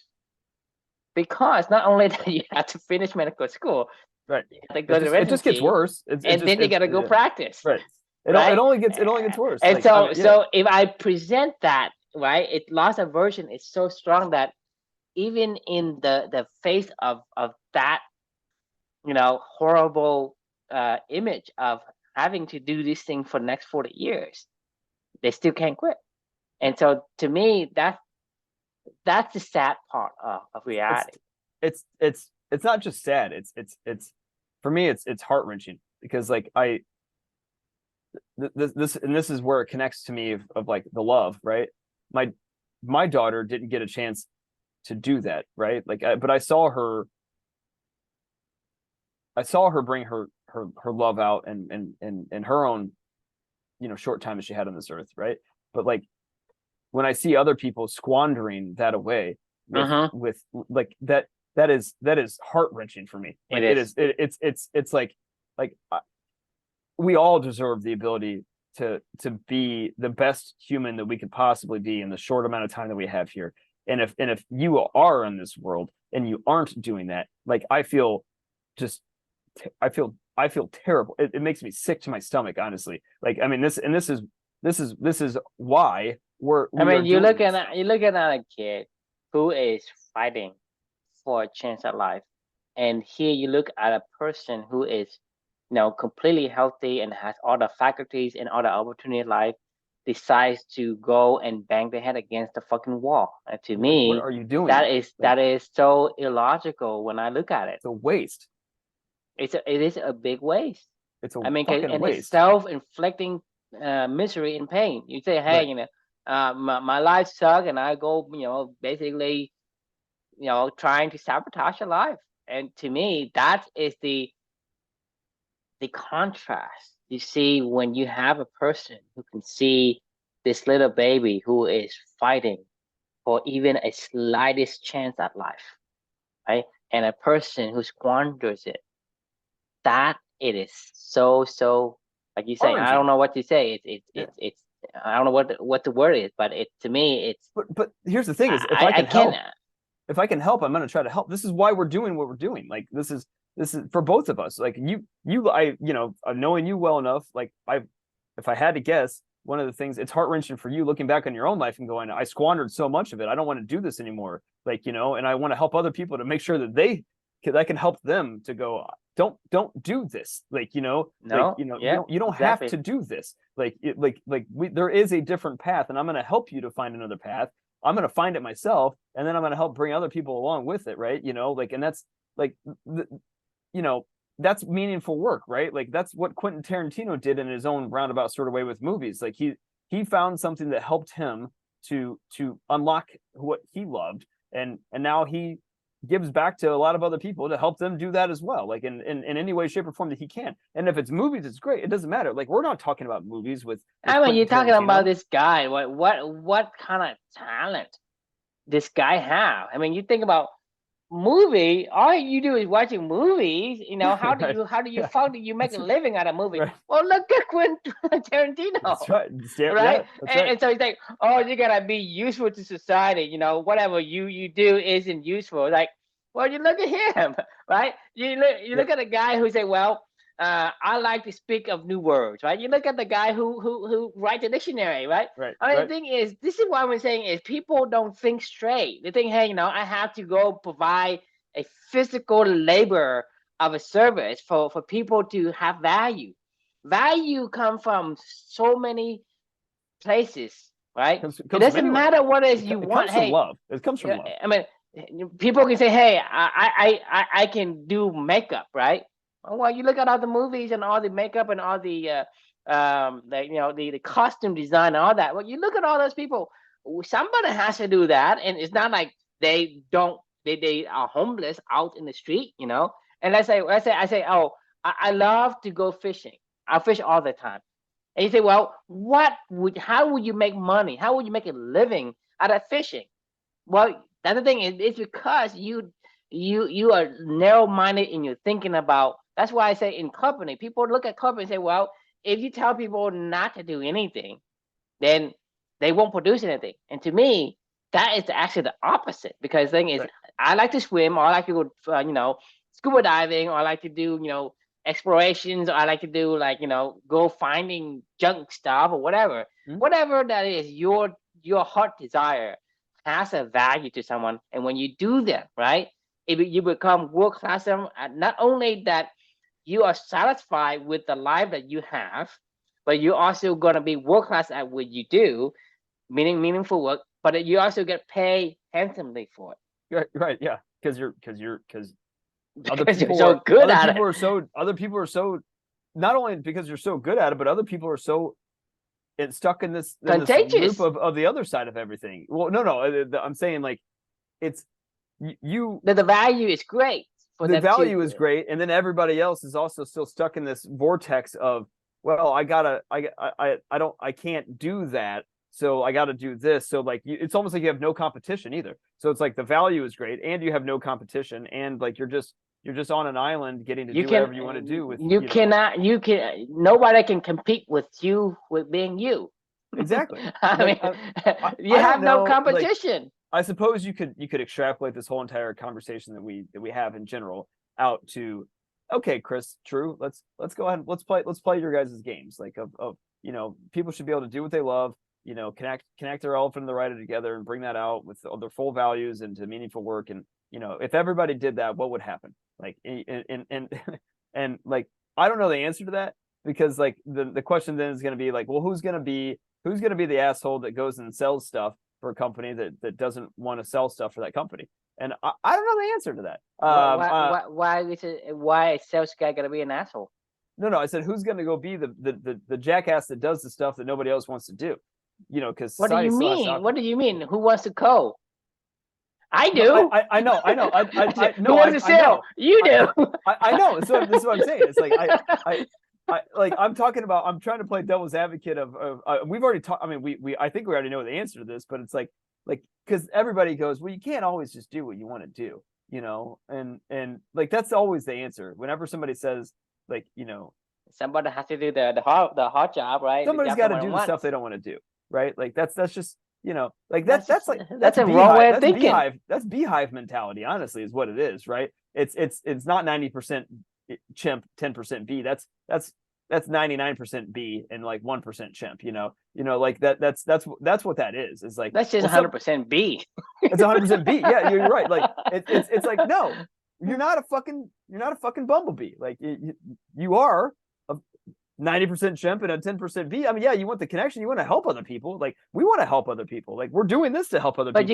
Because not only that you have to finish medical school, right? It just gets worse. Then you got to go practice. Right. It only gets worse. And like, so if I present that, right, loss aversion is so strong that even in the face of that, horrible image of having to do this thing for the next 40 years, they still can't quit. And so to me, that's the sad part of reality. It's not just sad. It's for me, it's heart-wrenching, because like this is where it connects to me of like the love, right? My daughter didn't get a chance to do that, right? Like, but I saw her bring her love out and her own, short time that she had on this earth, right? But like, when I see other people squandering that away with like that is heart-wrenching for me. Like, it's like we all deserve the ability to be the best human that we could possibly be in the short amount of time that we have here. And if you are in this world and you aren't doing that, like, I feel terrible. It makes me sick to my stomach, honestly. Like, I mean, this is why you're looking at a kid who is fighting for a chance at life. And here you look at a person who is, completely healthy and has all the faculties and all the opportunity in life, decides to go and bang their head against the fucking wall. And to Like, what me, are you doing? that is Like, that is so illogical when I look at it. it's a waste. It is a big waste. It's a I mean, fucking and it's waste. self-inflicting misery and pain. You say, hey, Right. my life sucks, and I go, basically, trying to sabotage your life. And to me, that is the contrast you see when you have a person who can see this little baby who is fighting for even a slightest chance at life, right? And a person who squanders it. That it is so, like you say. I don't Heart-wrenching. know what to say. Yeah. It's I don't know what the word is, but it to me it's But here's the thing is, I can't. if I can help, I'm going to try to help. This is why we're doing what we're doing. Like, this is for both of us. Like, knowing you well enough, like, if I had to guess, one of the things, it's heart-wrenching for you looking back on your own life and going, I squandered so much of it. I don't want to do this anymore. Like, and I want to help other people to make sure that I can help them to go, don't do this. Like, No, yeah, you don't have exactly. to do this. There is a different path, and I'm going to help you to find another path. I'm going to find it myself, and then I'm going to help bring other people along with it, right? And that's like, you know, that's meaningful work, right? Like, that's what Quentin Tarantino did in his own roundabout sort of way with movies. Like, he found something that helped him to unlock what he loved, and now he gives back to a lot of other people to help them do that as well, like in any way, shape, or form that he can. And if it's movies, it's great. It doesn't matter. Like, we're not talking about movies with I mean, Quentin you're talking about Tarantino. this guy. What kind of talent this guy have? I mean, you think about movie. All you do is watching movies. Right. How do you Yeah. how do you make That's a living out of movie? right. Well, look at Quentin Tarantino, That's right. Yeah, right? that's And, right. and so he's like, oh, you gotta be useful to society. Whatever you do isn't useful. Like, well, you look at him, right? You look Yep. at a guy who say, well, I like to speak of new words, right? You look at the guy who writes a dictionary, right? Right. I mean, the Right. thing is, this is what I'm saying is people don't think straight. They think, hey, I have to go provide a physical labor of a service for people to have value. Value come from so many places, right? It Comes from doesn't anywhere. matter what it is you It want. comes from Hey, love. It comes from love. I mean, people can say, "Hey, I can do makeup," right? Well, you look at all the movies and all the makeup and all the costume design and all that. Well, you look at all those people. Somebody has to do that, and it's not like they don't. They are homeless out in the street. And I say, oh, I love to go fishing. I fish all the time. And you say, well, how would you make money? How would you make a living out of fishing? Well, the other thing is it's because you are narrow minded in your thinking about. That's why I say in company, people look at company and say, well, if you tell people not to do anything, then they won't produce anything. And to me, that is actually the opposite. Because the thing is, Right. I like to swim, or I like to go, scuba diving, or I like to do, explorations, or I like to do like, go finding junk stuff or whatever. Mm-hmm. Whatever that is, your heart desire has a value to someone, and when you do that, right, you become world class. Not only that you are satisfied with the life that you have, but you're also going to be world class at what you do, meaning meaningful work. But you also get paid handsomely for it Right. Right. Yeah. Because because you're so good at it. other people are so, not only because you're so good at it, but other people are so stuck in this loop Contagious. of the other side of everything. Well, no, I'm saying, like, it's you That the value is great for the them to. value is great, and then everybody else is also still stuck in this vortex of, well, I can't do that, so I gotta do this. So, like, it's almost like you have no competition either. So it's like the value is great and you have no competition, and like you're just on an island getting to You do can whatever you want to do with, you cannot you can nobody can compete with you with being you. exactly. I Like, mean, you I don't have no know, like, competition. I suppose you could extrapolate this whole entire conversation that we have in general out to, okay, Chris, true. Let's go ahead. Let's play your guys' games. Like, of people should be able to do what they love. Connect their elephant and the writer together and bring that out with their full values into meaningful work. And if everybody did that, what would happen? Like, and like, I don't know the answer to that, because like the question then is going to be like, well, who's going to be the asshole that goes and sells stuff for a company that doesn't want to sell stuff for that company? And I don't know the answer to that. Why is sales guy gonna be an asshole? No, I said, who's going to go be the jackass that does the stuff that nobody else wants to do? You know, because What do you mean? What do you mean? Who wants to code? I do. No, I know. Who wants to sell? You do. I know. So this is what I'm saying. It's like I'm talking about. I'm trying to play devil's advocate of. We've already talked. I mean, I think we already know the answer to this, but it's like because everybody goes, well, you can't always just do what you want to do, you know, and like that's always the answer. Whenever somebody says like, you know, somebody has to do the hard job, right? Somebody's got to do the stuff they don't want to do, right? Like that's just, you know, like that's a wrong way of thinking. That's beehive mentality, honestly, is what it is, right? It's not 90% chimp, 10% bee. That's 99% bee and like 1% chimp, you know, like that's what that is. It's like, that's just 100% bee. It's 100% bee. Yeah, you're right. Like it's like, no, you're not a fucking bumblebee. Like you are 90% chimp and a 10% bee. I mean, yeah, you want the connection, you want to help other people. Like we want to help other people. Like we're doing this to help other people. But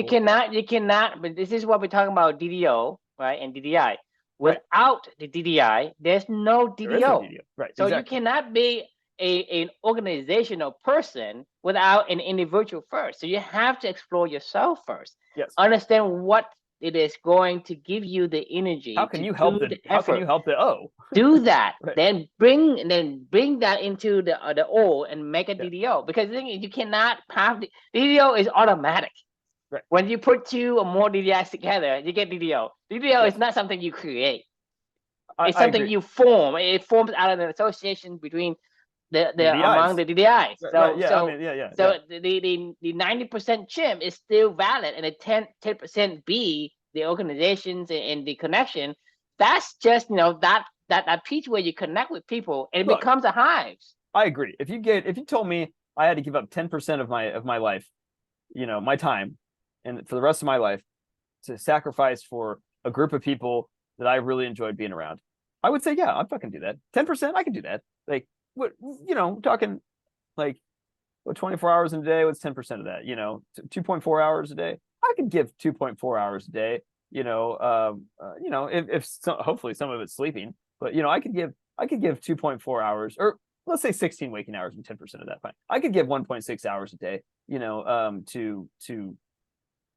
you cannot. But this is what we're talking about: DDO, right, and DDI. Without the DDI, there's no DDO. There is no DDO. Right. So exactly. You cannot be an organizational person without an individual first. So you have to explore yourself first. Yes. Understand what it is going to give you the energy. How can you help the O? Do that. Right. Then bring that into the O and make a DDO. Because the thing is, you cannot have the DDO is automatic. Right. When you put two or more DDIs together, you get DDO. DDO is not something you create. It's something you form. It forms out of an association between the among the DDIs. So the 90% chimp is still valid, and the 10% B, the organizations and the connection, that's just, you know, that piece where you connect with people and it becomes a hive. I agree. If you told me I had to give up 10% of my life, you know, my time, and for the rest of my life to sacrifice for a group of people that I really enjoyed being around, I would say, yeah, I'd fucking do that. 10%, I can do that. Like, what, you know, talking like, what, 24 hours in a day, what's 10% of that? You know, 2.4 hours a day. I could give 2.4 hours a day, you know, hopefully some of it's sleeping, but, you know, I could give 2.4 hours, or let's say 16 waking hours and 10% of that. Fine. I could give 1.6 hours a day, you know, to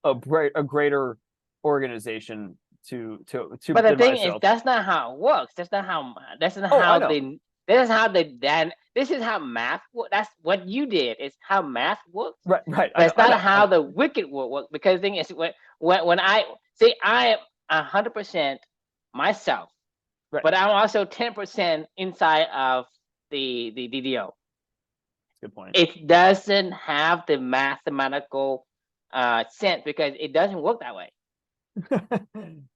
a greater organization to but the thing is, that's not how it works. This is how math works. That's what you did. It's how math works. Right. That's not how the wicked will work. Because the thing is, when I say I am 100% myself, right, but I'm also 10% inside of the DDO. Good point. It doesn't have the mathematical sense, because it doesn't work that way.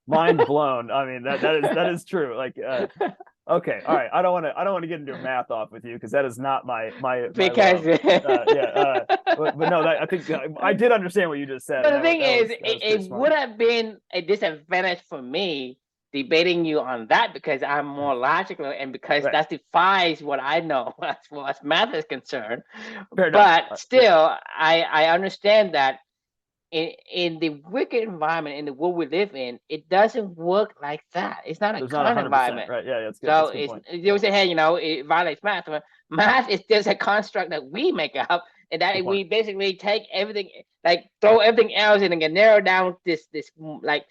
Mind blown. I mean, that is true. Like, okay, all right. I don't want to get into math off with you, because that is not my because but no, I think I did understand what you just said. But the thing is, it would have been a disadvantage for me debating you on that, because I'm more logical, and because that defies what I know as far as math is concerned. But still, I understand that in the wicked environment, in the world we live in, it doesn't work like that. It's not a kind environment. Right? Yeah, that's good. So you say, hey, you know, it violates math. Math is just a construct that we make up, and that we basically take everything, like throw everything else in and get narrow down this like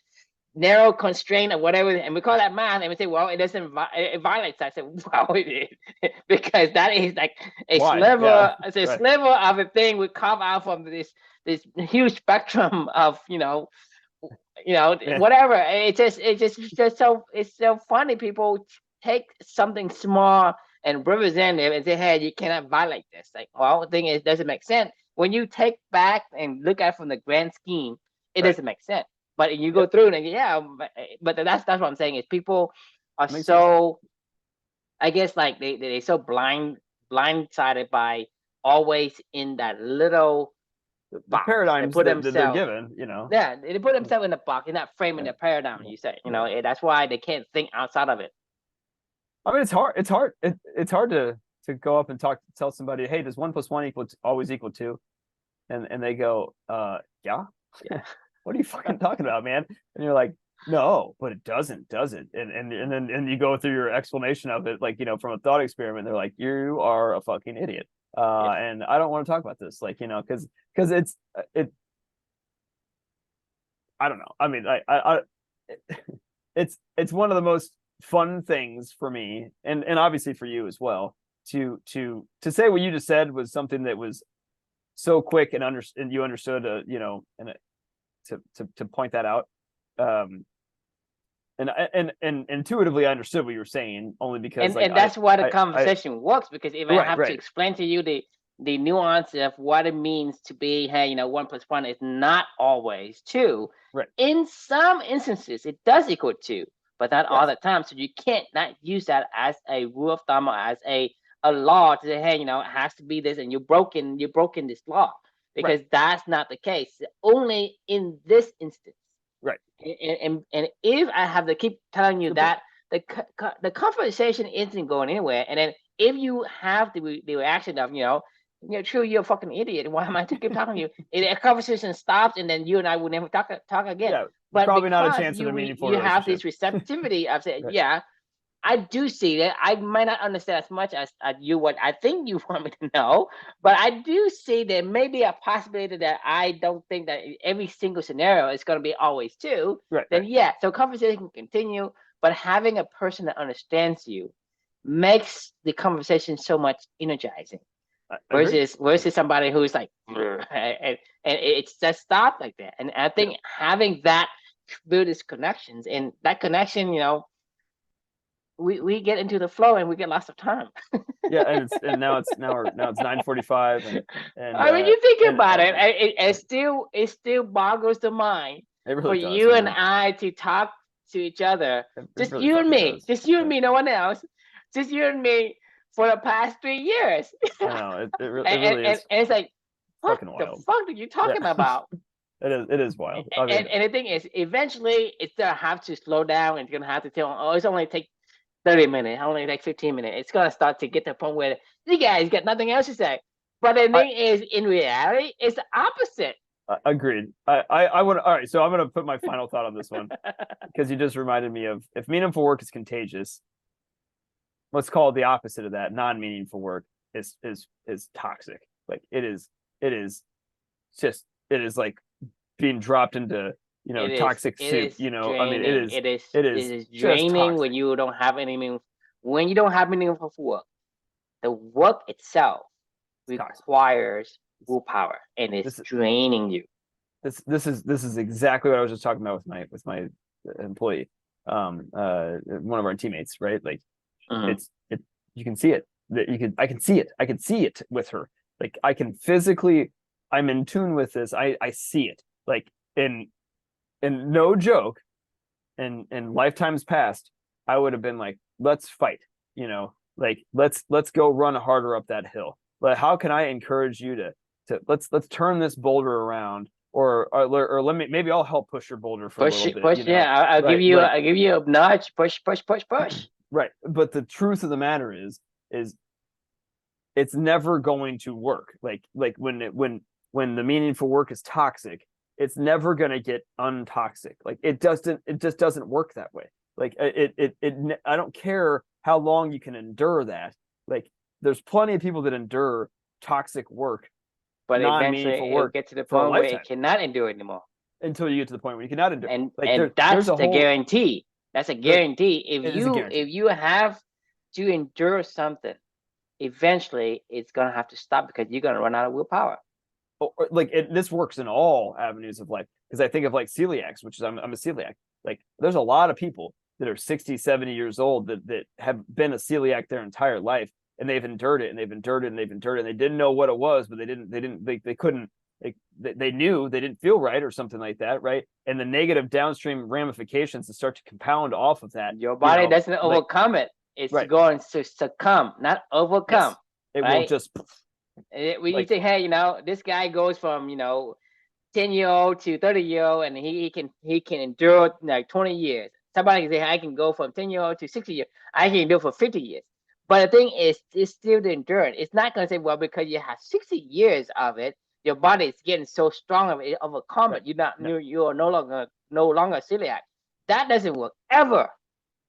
narrow constraint or whatever, and we call that math, and we say, well, it doesn't it violates that. I said, well, it is, because that is like a sliver, it's a sliver of a thing we carve out from this huge spectrum of, you know, whatever. It's so funny. People take something small and represent it and say, hey, you cannot violate this. Like, well, the thing is, it doesn't make sense. When you take back and look at it from the grand scheme, it doesn't make sense. But you go through and but that's what I'm saying, is people are so, I guess, like they're so blindsided by always in that little the box. They paradigms put that they're themselves, given, you know. yeah, they put themselves in the box. They're not framing the paradigm. You say, you know, that's why they can't think outside of it. I mean, it's hard. It's hard to go up and tell somebody, hey, does 1 + 1 always equal 2? And they go, yeah. What are you fucking talking about, man? And you're like, no, but it doesn't, does it? And you go through your explanation of it, like, you know, from a thought experiment. They're like, you are a fucking idiot. And I don't want to talk about this, like, you know, because it. I don't know. I mean, I it's one of the most fun things for me, and obviously for you as well, to say what you just said was something that was so quick and you understood, you know, and to point that out. And intuitively I understood what you were saying, only because and that's why the conversation works, because if I have to explain to you the nuance of what it means to be, hey, you know, 1 + 1 is not always 2. Right. In some instances, it does equal 2, but not all the time. So you can't not use that as a rule of thumb or as a law to say, hey, you know, it has to be this, and you're broken this law, because that's not the case. Only in this instance. Right. And if I have to keep telling you that the conversation isn't going anywhere, and then if you have the reaction of, you know, true, you're a fucking idiot, why am I to keep talking to you? A conversation stops, and then you and I will never talk again. Yeah, but probably not a chance of a meaningful relationship. You have this receptivity of saying, yeah, I do see that. I might not understand as much as you what I think you want me to know, but I do see there may be a possibility that I don't think that every single scenario is going to be always 2. Then yeah, so conversation can continue, but having a person that understands you makes the conversation so much energizing. Versus somebody who's like, and it's just stopped like that. And I think having that build these connections, and that connection, you know, we get into the flow and we get lots of time. Yeah, and now it's 9:45, and I mean, you think about it, it still boggles the mind for you and I to talk to each other, just you and me, and me, no one else, just you and me for the past 3 years. I know it really is. And it's like, what the fuck are you talking about? It is wild. I mean, and the thing is, eventually it's gonna have to slow down, and it's gonna have to tell, oh, it's only take 30 minutes, only like 15 minutes. It's gonna start to get to the point where you guys got nothing else to say. But the thing is, in reality, it's the opposite. Agreed. I would. All right, so I'm gonna put my final thought on this one, because you just reminded me of, if meaningful work is contagious, let's call it the opposite of that. Non-meaningful work is toxic. Like it is like being dropped into, you know, toxic soup. You know, draining. I mean, it is draining when you don't have any meaningful work. The work itself requires willpower, and it's draining you. This is exactly what I was just talking about with my employee, one of our teammates, right? Like you can see it. I can see it with her. Like I can physically, I'm in tune with this. I see it. Like in no joke, in lifetimes past, I would have been like, let's fight, you know, like let's go run harder up that hill. But how can I encourage you to let's turn this boulder around, or let me, maybe I'll help push your boulder for a little bit. Push, you know? Yeah, I'll give you a nudge, push. Right, but the truth of the matter is it's never going to work. Like when the meaningful work is toxic, it's never going to get untoxic. Like it just doesn't work that way. Like I don't care how long you can endure that. Like there's plenty of people that endure toxic work, but eventually it'll get to the point where it cannot endure anymore. Until you get to the point where you cannot endure. And that's the guarantee. That's a guarantee. If you have to endure something, eventually it's gonna have to stop, because you're gonna run out of willpower. Like this works in all avenues of life, because I think of like celiacs, which is I'm a celiac. Like there's a lot of people that are 60, 70 years old that have been a celiac their entire life, and they've endured it and they've endured it and they've endured it. And they didn't know what it was, but they couldn't. They knew they didn't feel right or something like that, right? And the negative downstream ramifications that start to compound off of that. Your body doesn't overcome it. It's going to succumb, not overcome. Yes. It will just, When you Like, think, hey, this guy goes from 10-year-old to 30-year-old, and he can endure like 20 years. Somebody can say, I can go from 10-year-old to 60 years. I can do it for 50 years. But the thing is, it's still the endurance. It's not going to say, well, because you have 60 years of it, your body is getting so strong of a right. combat. No, You are no longer celiac. That doesn't work ever.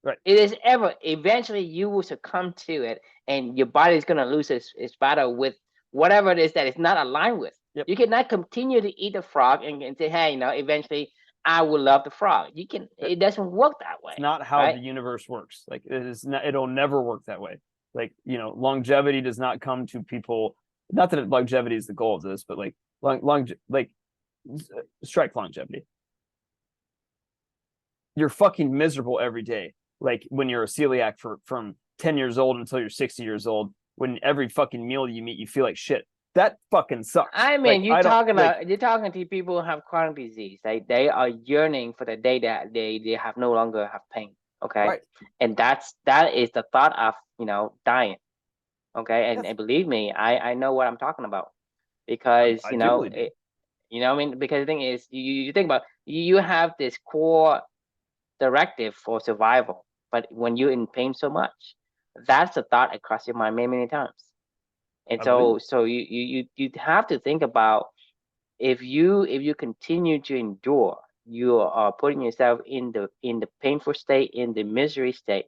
right. It is ever. Eventually, you will succumb to it, and your body is going to lose its battle with whatever it is that it's not aligned with. Yep. You cannot continue to eat the frog and say, hey, eventually I will love the frog. You can. That- It doesn't work that way, It's not how the right? universe works. Like, it is not, it'll never work that way. Like, longevity does not come to people. Not that longevity is the goal of this, but like like strike longevity. You're fucking miserable every day. Like when you're a celiac from 10 years old until you're 60 years old, when every fucking meal you eat, you feel like shit. That fucking sucks. I Like, mean, I don't like, you're talking to people who have chronic disease. They are yearning for the day that they have no longer have pain. Okay, right. and that is the thought of dying. Okay, and, Yes. and believe me, I know what I'm talking about, because I do believe you. what I mean, because the thing is, you think about, you have this core directive for survival, but when you're in pain so much, that's the thought across your mind many times. And I believe you. so you have to think about, if you continue to endure, you are putting yourself in the painful state, in the misery state.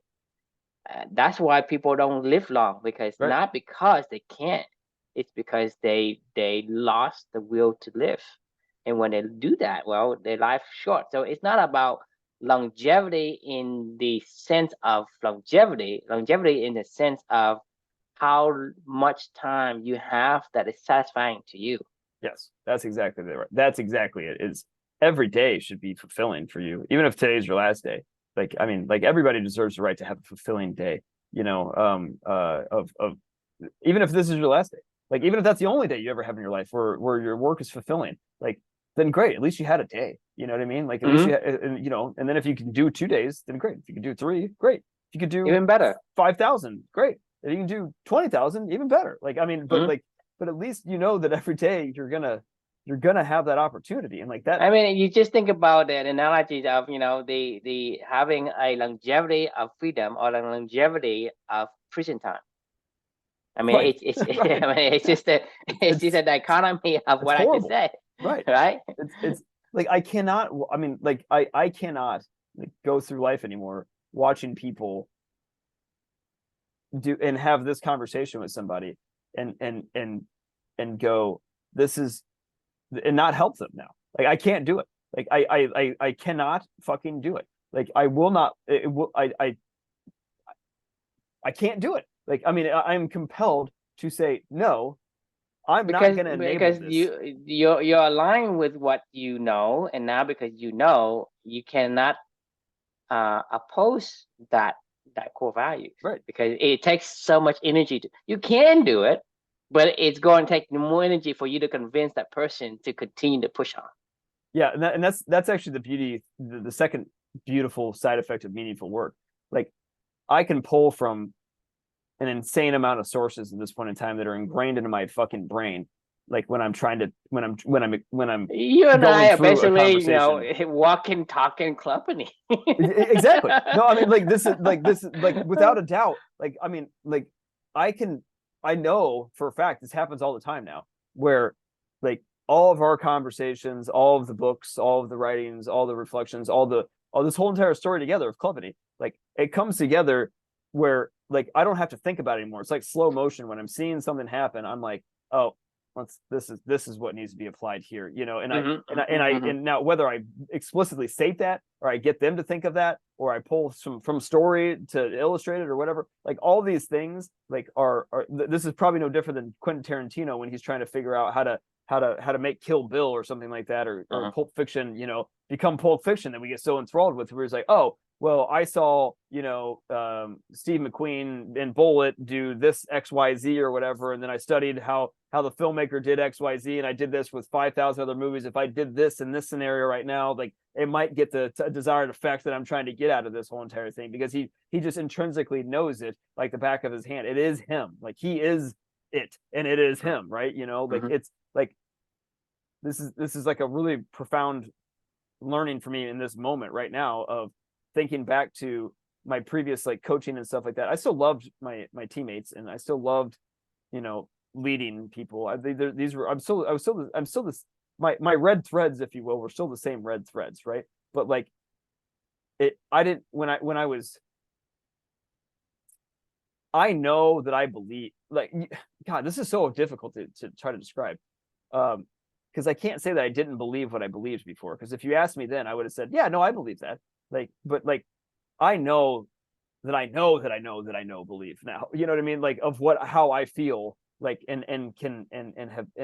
That's why people don't live long, because Right. not because they can't, it's because they lost the will to live. And when they do that, well, their life short. So it's not about longevity in the sense of longevity in the sense of how much time you have that is satisfying to you. Yes. That's exactly right. That's exactly it. Is every day should be fulfilling for you, even if today's your last day. Like, I mean, like, everybody deserves the right to have a fulfilling day, of even if this is your last day. Like, even if that's the only day you ever have in your life where your work is fulfilling, like, then great. At least you had a day. You know what I mean? Like, at least Hmm. and then if you can do 2 days, then great. If you can do three, great. If you could do Even better. 5,000, great. If you can do 20,000, even better. Like, I mean, Hmm. but at least that every day you're gonna have that opportunity, and like that. I mean, you just think about that analogy of the having a longevity of freedom or a longevity of prison time. I mean, Right. it's Right. I mean, it's just a dichotomy of It's what I just horrible. said, Right. right? It's like, I cannot. I mean, like, I cannot, like, go through life anymore watching people do and have this conversation with somebody, and go, this is, and not help them now. Like, I can't do it. Like, I cannot fucking do it. Like, I will not. It will. I can't do it. Like, I mean, I'm compelled to say no. I'm not Because going to enable because this. you're aligned with what you know, and now because you cannot oppose that core values, Right. because it takes so much energy you can do it, but it's going to take more energy for you to convince that person to continue to push on. Yeah, and that's actually the beauty, the second beautiful side effect of meaningful work. Like, I can pull from an insane amount of sources at this point in time that are ingrained into my fucking brain. Like, when I'm trying to when I'm You and going I are through a basically, conversation. walking, talking company. Exactly. No, I mean, like, this is like, without a doubt. Like, I mean, like, I can I know for a fact this happens all the time now, where, like, all of our conversations, all of the books, all of the writings, all the reflections, all this whole entire story together of Clubany, like, it comes together where, like, I don't have to think about it anymore. It's like slow motion. When I'm seeing something happen, I'm like, oh, this is what needs to be applied here, and now, whether I explicitly state that, or I get them to think of that, or I pull from story to illustrate it, or whatever, like, all these things, like, this is probably no different than Quentin Tarantino when he's trying to figure out how to make Kill Bill or something like that, or Pulp Fiction, become Pulp Fiction, that we get so enthralled with, where he's like, oh, well, I saw, Steve McQueen in Bullet do this XYZ or whatever, and then I studied how the filmmaker did XYZ, and I did this with 5,000 other movies. If I did this in this scenario right now, like, it might get the desired effect that I'm trying to get out of this whole entire thing, because he just intrinsically knows it like the back of his hand. It is him. Like, he is it, and it is him, right? Like Mm-hmm. it's like this is like a really profound learning for me in this moment right now of thinking back to my previous like coaching and stuff like that. I still loved my teammates, and I still loved, leading people. These were I'm still this my red threads, if you will, were still the same red threads, right? But like I didn't when I was I know that I believe, like, God, this is so difficult to try to describe. Because I can't say that I didn't believe what I believed before. Because if you asked me then, I would have said, yeah, no, I believe that. Like, but like, I know that I know that I know that I know believe now. You know what I mean? Like, of how I feel, like, and can and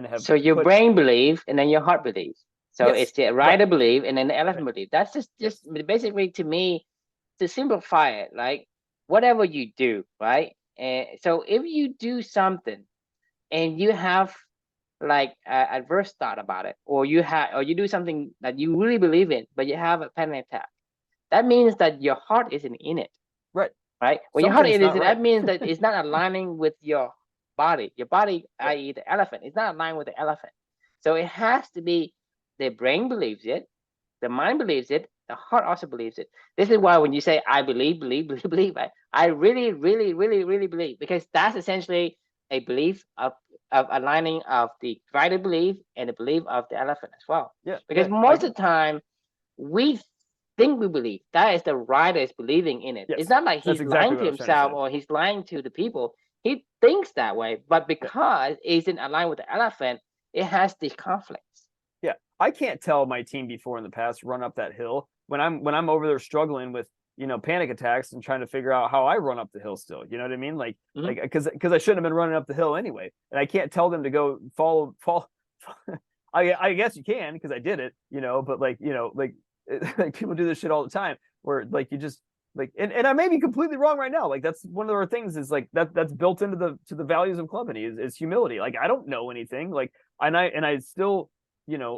have So your put. brain believes, and then your heart believes. So it's Yes, the right, rider believe, and then the elephant right, believe. That's just yes, basically, to me, to simplify it, like whatever you do, right? And so if you do something and you have like adverse thought about it, or you do something that you really believe in, but you have a panic attack, that means that your heart isn't in it, right. right? When your heart Something's is, not right. that means that it's not aligning with your body. Your body, Right, i.e., the elephant, is not aligned with the elephant. So it has to be the brain believes it, the mind believes it, the heart also believes it. This is why when you say I believe, I really, really, really, really believe, because that's essentially a belief of aligning of the rider belief and the belief of the elephant as well. yeah, Because yeah, I most agree. of the time we think we believe. That is the writer is believing in it. It's Yes, not like that's he's exactly lying what to I was trying to himself say. or he's lying to the people. He thinks that way, but Yeah. because it's in aligned with the elephant, it has these conflicts. Yeah, I can't tell my team before in the past run up that hill when I'm over there struggling with, panic attacks and trying to figure out how I run up the hill still. You know what I mean? Mm-hmm. Like because I shouldn't have been running up the hill anyway, and I can't tell them to go fall. I guess you can because I did it, but like like people do this shit all the time where like you just like and I may be completely wrong right now. Like that's one of our things is like that's built into the values of Clubany is humility. Like I don't know anything. Like and I still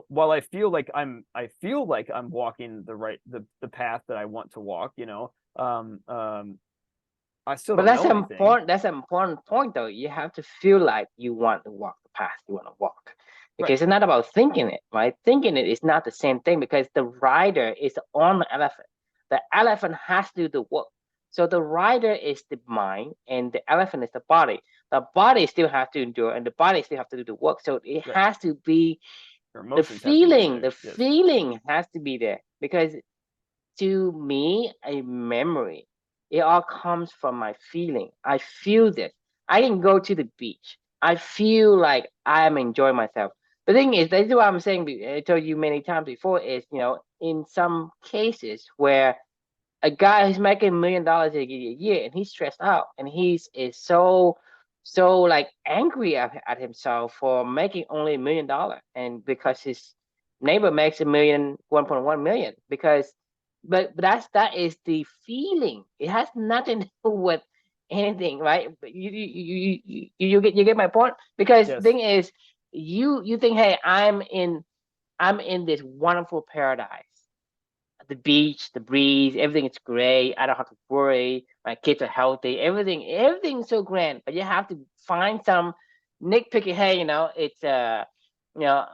while I feel like I'm walking the path that I want to walk, I still But don't know anything. that's an important point though. You have to feel like you want to walk the path you want to walk. Right. Because it's not about thinking it, right? Thinking it is not the same thing because the rider is on the elephant. The elephant has to do the work. So the rider is the mind and the elephant is the body. The body still has to endure and the body still have to do the work. So it Right. has to be Your emotions have to be there. the Yes. feeling has to be there because to me, a memory. It all comes from my feeling. I feel this. I can go to the beach. I feel like I'm enjoying myself. The thing is, that's what I'm saying. I told you many times before. Is in some cases where a guy who's making $1 million a year and he's stressed out and he's is so like angry at himself for making only $1 million and because his neighbor makes 1.1 million because but that is the feeling. It has nothing to do with anything, right? But you get my point because the Yes. thing is you think, hey, I'm in this wonderful paradise, the beach, the breeze, everything is great. I don't have to worry. My kids are healthy. Everything's so grand. But you have to find some nitpicky. Hey, it's you know,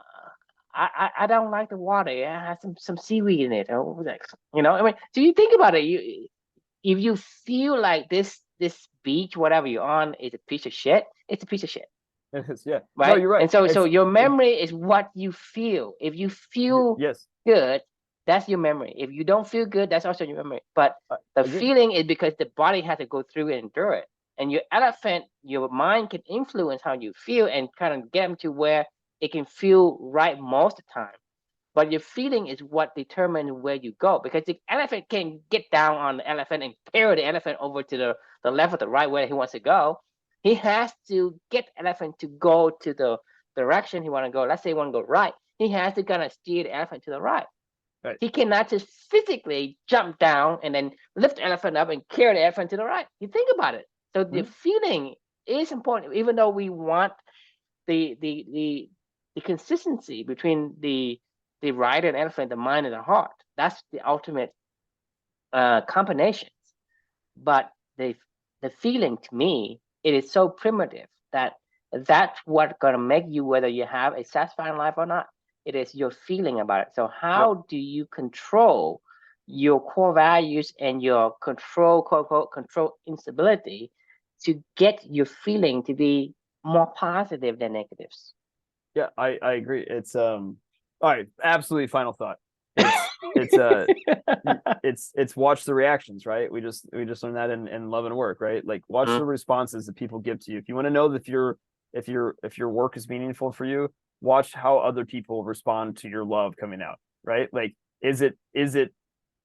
I don't like the water. It has some seaweed in it. Or like, I mean, so you think about it. You if you feel like this beach, whatever you're on, is a piece of shit, it's a piece of shit, Yes. Yeah. No, right? you're right. And so your memory is what you feel. If you feel Yes. good, that's your memory. If you don't feel good, that's also your memory. But I the agree. feeling is because the body has to go through and endure it. And your elephant, your mind can influence how you feel and kind of get them to where it can feel right most of the time. But your feeling is what determines where you go because the elephant can get down on the elephant and carry the elephant over to the left or the right where he wants to go. He has to get the elephant to go to the direction he want to go. Let's say he want to go right. He has to kind of steer the elephant to the right. Right. He cannot just physically jump down and then lift the elephant up and carry the elephant to the right. You think about it. So the Mhm. feeling is important, even though we want the the the the consistency between the rider and elephant, the mind and the heart. That's the ultimate combinations. But the feeling to me, it is so primitive that That's what gonna make you whether you have a satisfying life or not. It is your feeling about it. So Yep. how do you control your core values and your control, quote unquote, control instability to get your feeling to be more positive than negatives? Yeah, I agree. It's all right, absolutely final thought. It's watch the reactions, right? We just learned that in Love and Work, right? Like watch Mhm. the responses that people give to you. If you want to know that if your work is meaningful for you, watch how other people respond to your love coming out, right? Like is it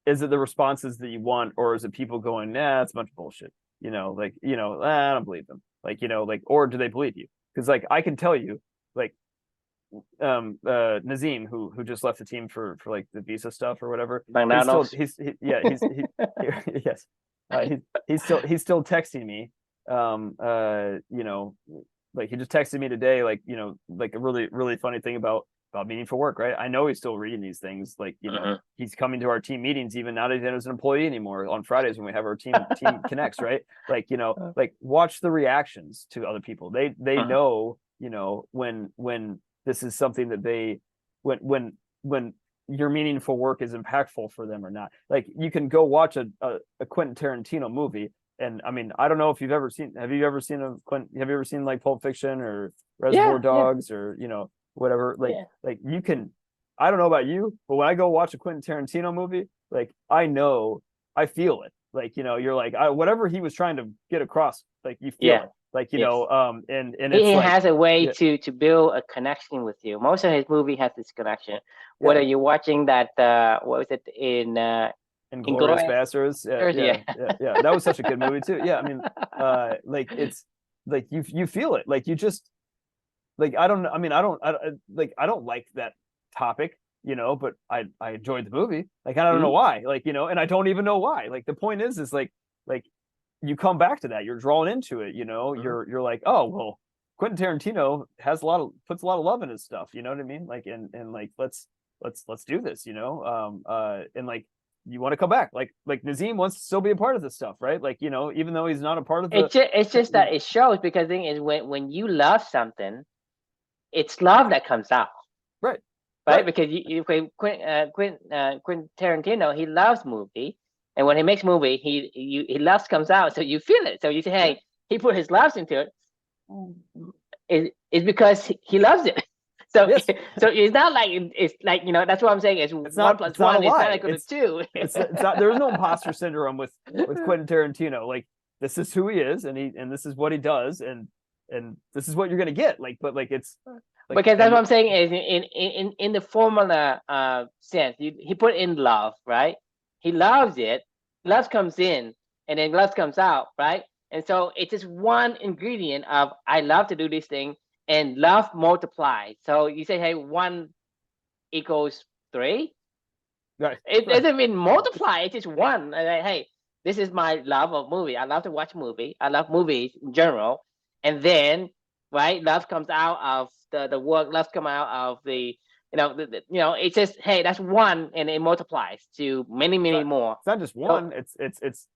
the responses that you want, or is it people going, nah, it's a bunch of bullshit, like, I don't believe them, like, like, or do they believe you? Because like I can tell you, like, Nazim, who just left the team for like the visa stuff or whatever, McDonald's. yes, he's still texting me, like he just texted me today, like, like a really really funny thing about meaningful work, right? I know he's still reading these things, like, Mhm. he's coming to our team meetings even now that he's not as an employee anymore on Fridays when we have our team connects, right? Like, like watch the reactions to other people. They Mhm. know, when this is something that when your meaningful work is impactful for them or not. Like you can go watch a Quentin Tarantino movie, and I mean, I don't know if have you ever seen have you ever seen like Pulp Fiction or Yeah, Reservoir yeah, Dogs or whatever, yeah. like you can, I don't know about you, but when I go watch a Quentin Tarantino movie, like I feel it, like, you're like, whatever he was trying to get across, like you feel Yeah. it, like, Yes. and He it's like, has a way yeah, to build a connection with you. Most of his movie has this connection. yeah. Whether you're watching that, what was it in Inglorious Inglourious Bastards. Yeah, Basterds? yeah, Yeah. yeah, yeah. That was such a good movie too. Yeah, I mean, like it's like you feel it. Like you just, like, I don't, I mean, I don't like that topic, but I enjoyed the movie. Like I don't know Mhm. why. Like, and I don't even know why. Like the point is like you come back to that. You're drawn into it. Mhm. You're like, oh well, Quentin Tarantino puts a lot of love in his stuff. You know what I mean? Like, and like let's do this. And like you want to come back. Like Nazim wants to still be a part of this stuff, right? Like, even though he's not a part of It's just that it shows, because the thing is, when you love something, it's love that comes out, right, right? right. Because Quentin Tarantino, he loves movie, and when he makes movie, he loves comes out, so you feel it. So you say, Yeah. hey, he put his loves into it. Is because he loves it. So Yes. so it's not like it's like, that's what I'm saying. Is It's one not plus it's not a one is not lie. equal to two. It's not, there's no imposter syndrome with Quentin Tarantino. Like this is who he is, and this is what he does, and this is what you're gonna get. Like, but like it's like, Because that's and what I'm saying is in the formula sense, he put in love, right? He loves it. Love comes in, and then love comes out, right? And so it's just one ingredient of I love to do this thing, and love multiplies. So you say, hey, one equals three. right, It right, doesn't mean multiply. It's just one. Like, hey, this is my love of movie. I love to watch movie. I love movies in general. And then, right, love comes out of the work. Love come out of the, it's just, hey, that's one, and it multiplies to many it's many not more. it's not just So one. It's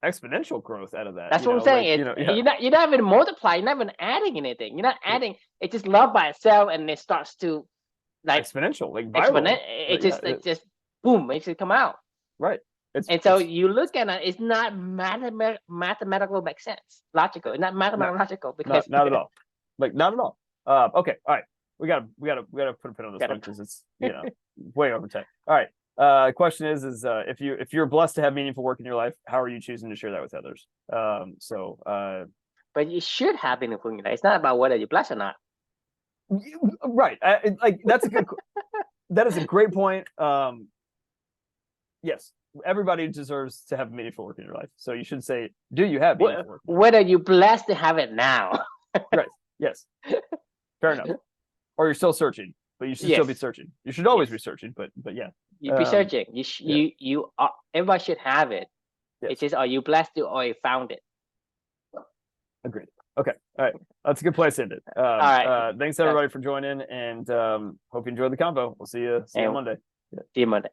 exponential growth out of that. that's what I'm Like, saying. yeah, You're not even multiplying. You're not even adding anything. You're not yeah, adding. It's just love by itself, and it starts to like exponential, like exponent. viral. Yeah, It just boom, it just come out. right. It's And so it's you look at it, it's not mathematical make sense, logical. It's not no, mathematical logical, because not at all. Like not at all. Okay, all right. We gotta put a pin on this one gotta, because it's way over 10. All right. Question is if you're blessed to have meaningful work in your life, how are you choosing to share that with others? but you should have been including that. It's not about whether you're blessed or not. Right. Like that is a great point. Yes, everybody deserves to have meaningful work in your life. So you should say, do you have meaningful work in your life? Whether you're blessed to have it now. Right. Yes. Fair enough. Or you're still searching, but you should still be Yes, searching. You should always be yes. searching, but yeah. You be searching. Yeah. You are, everybody should have it. It's Yes. just, are you blessed to, or you found it? Agreed. Okay. All right. That's a good place to end it. All right. Thanks That's, everybody for joining, and hope you enjoyed the combo. We'll see you on and Monday. see you Monday.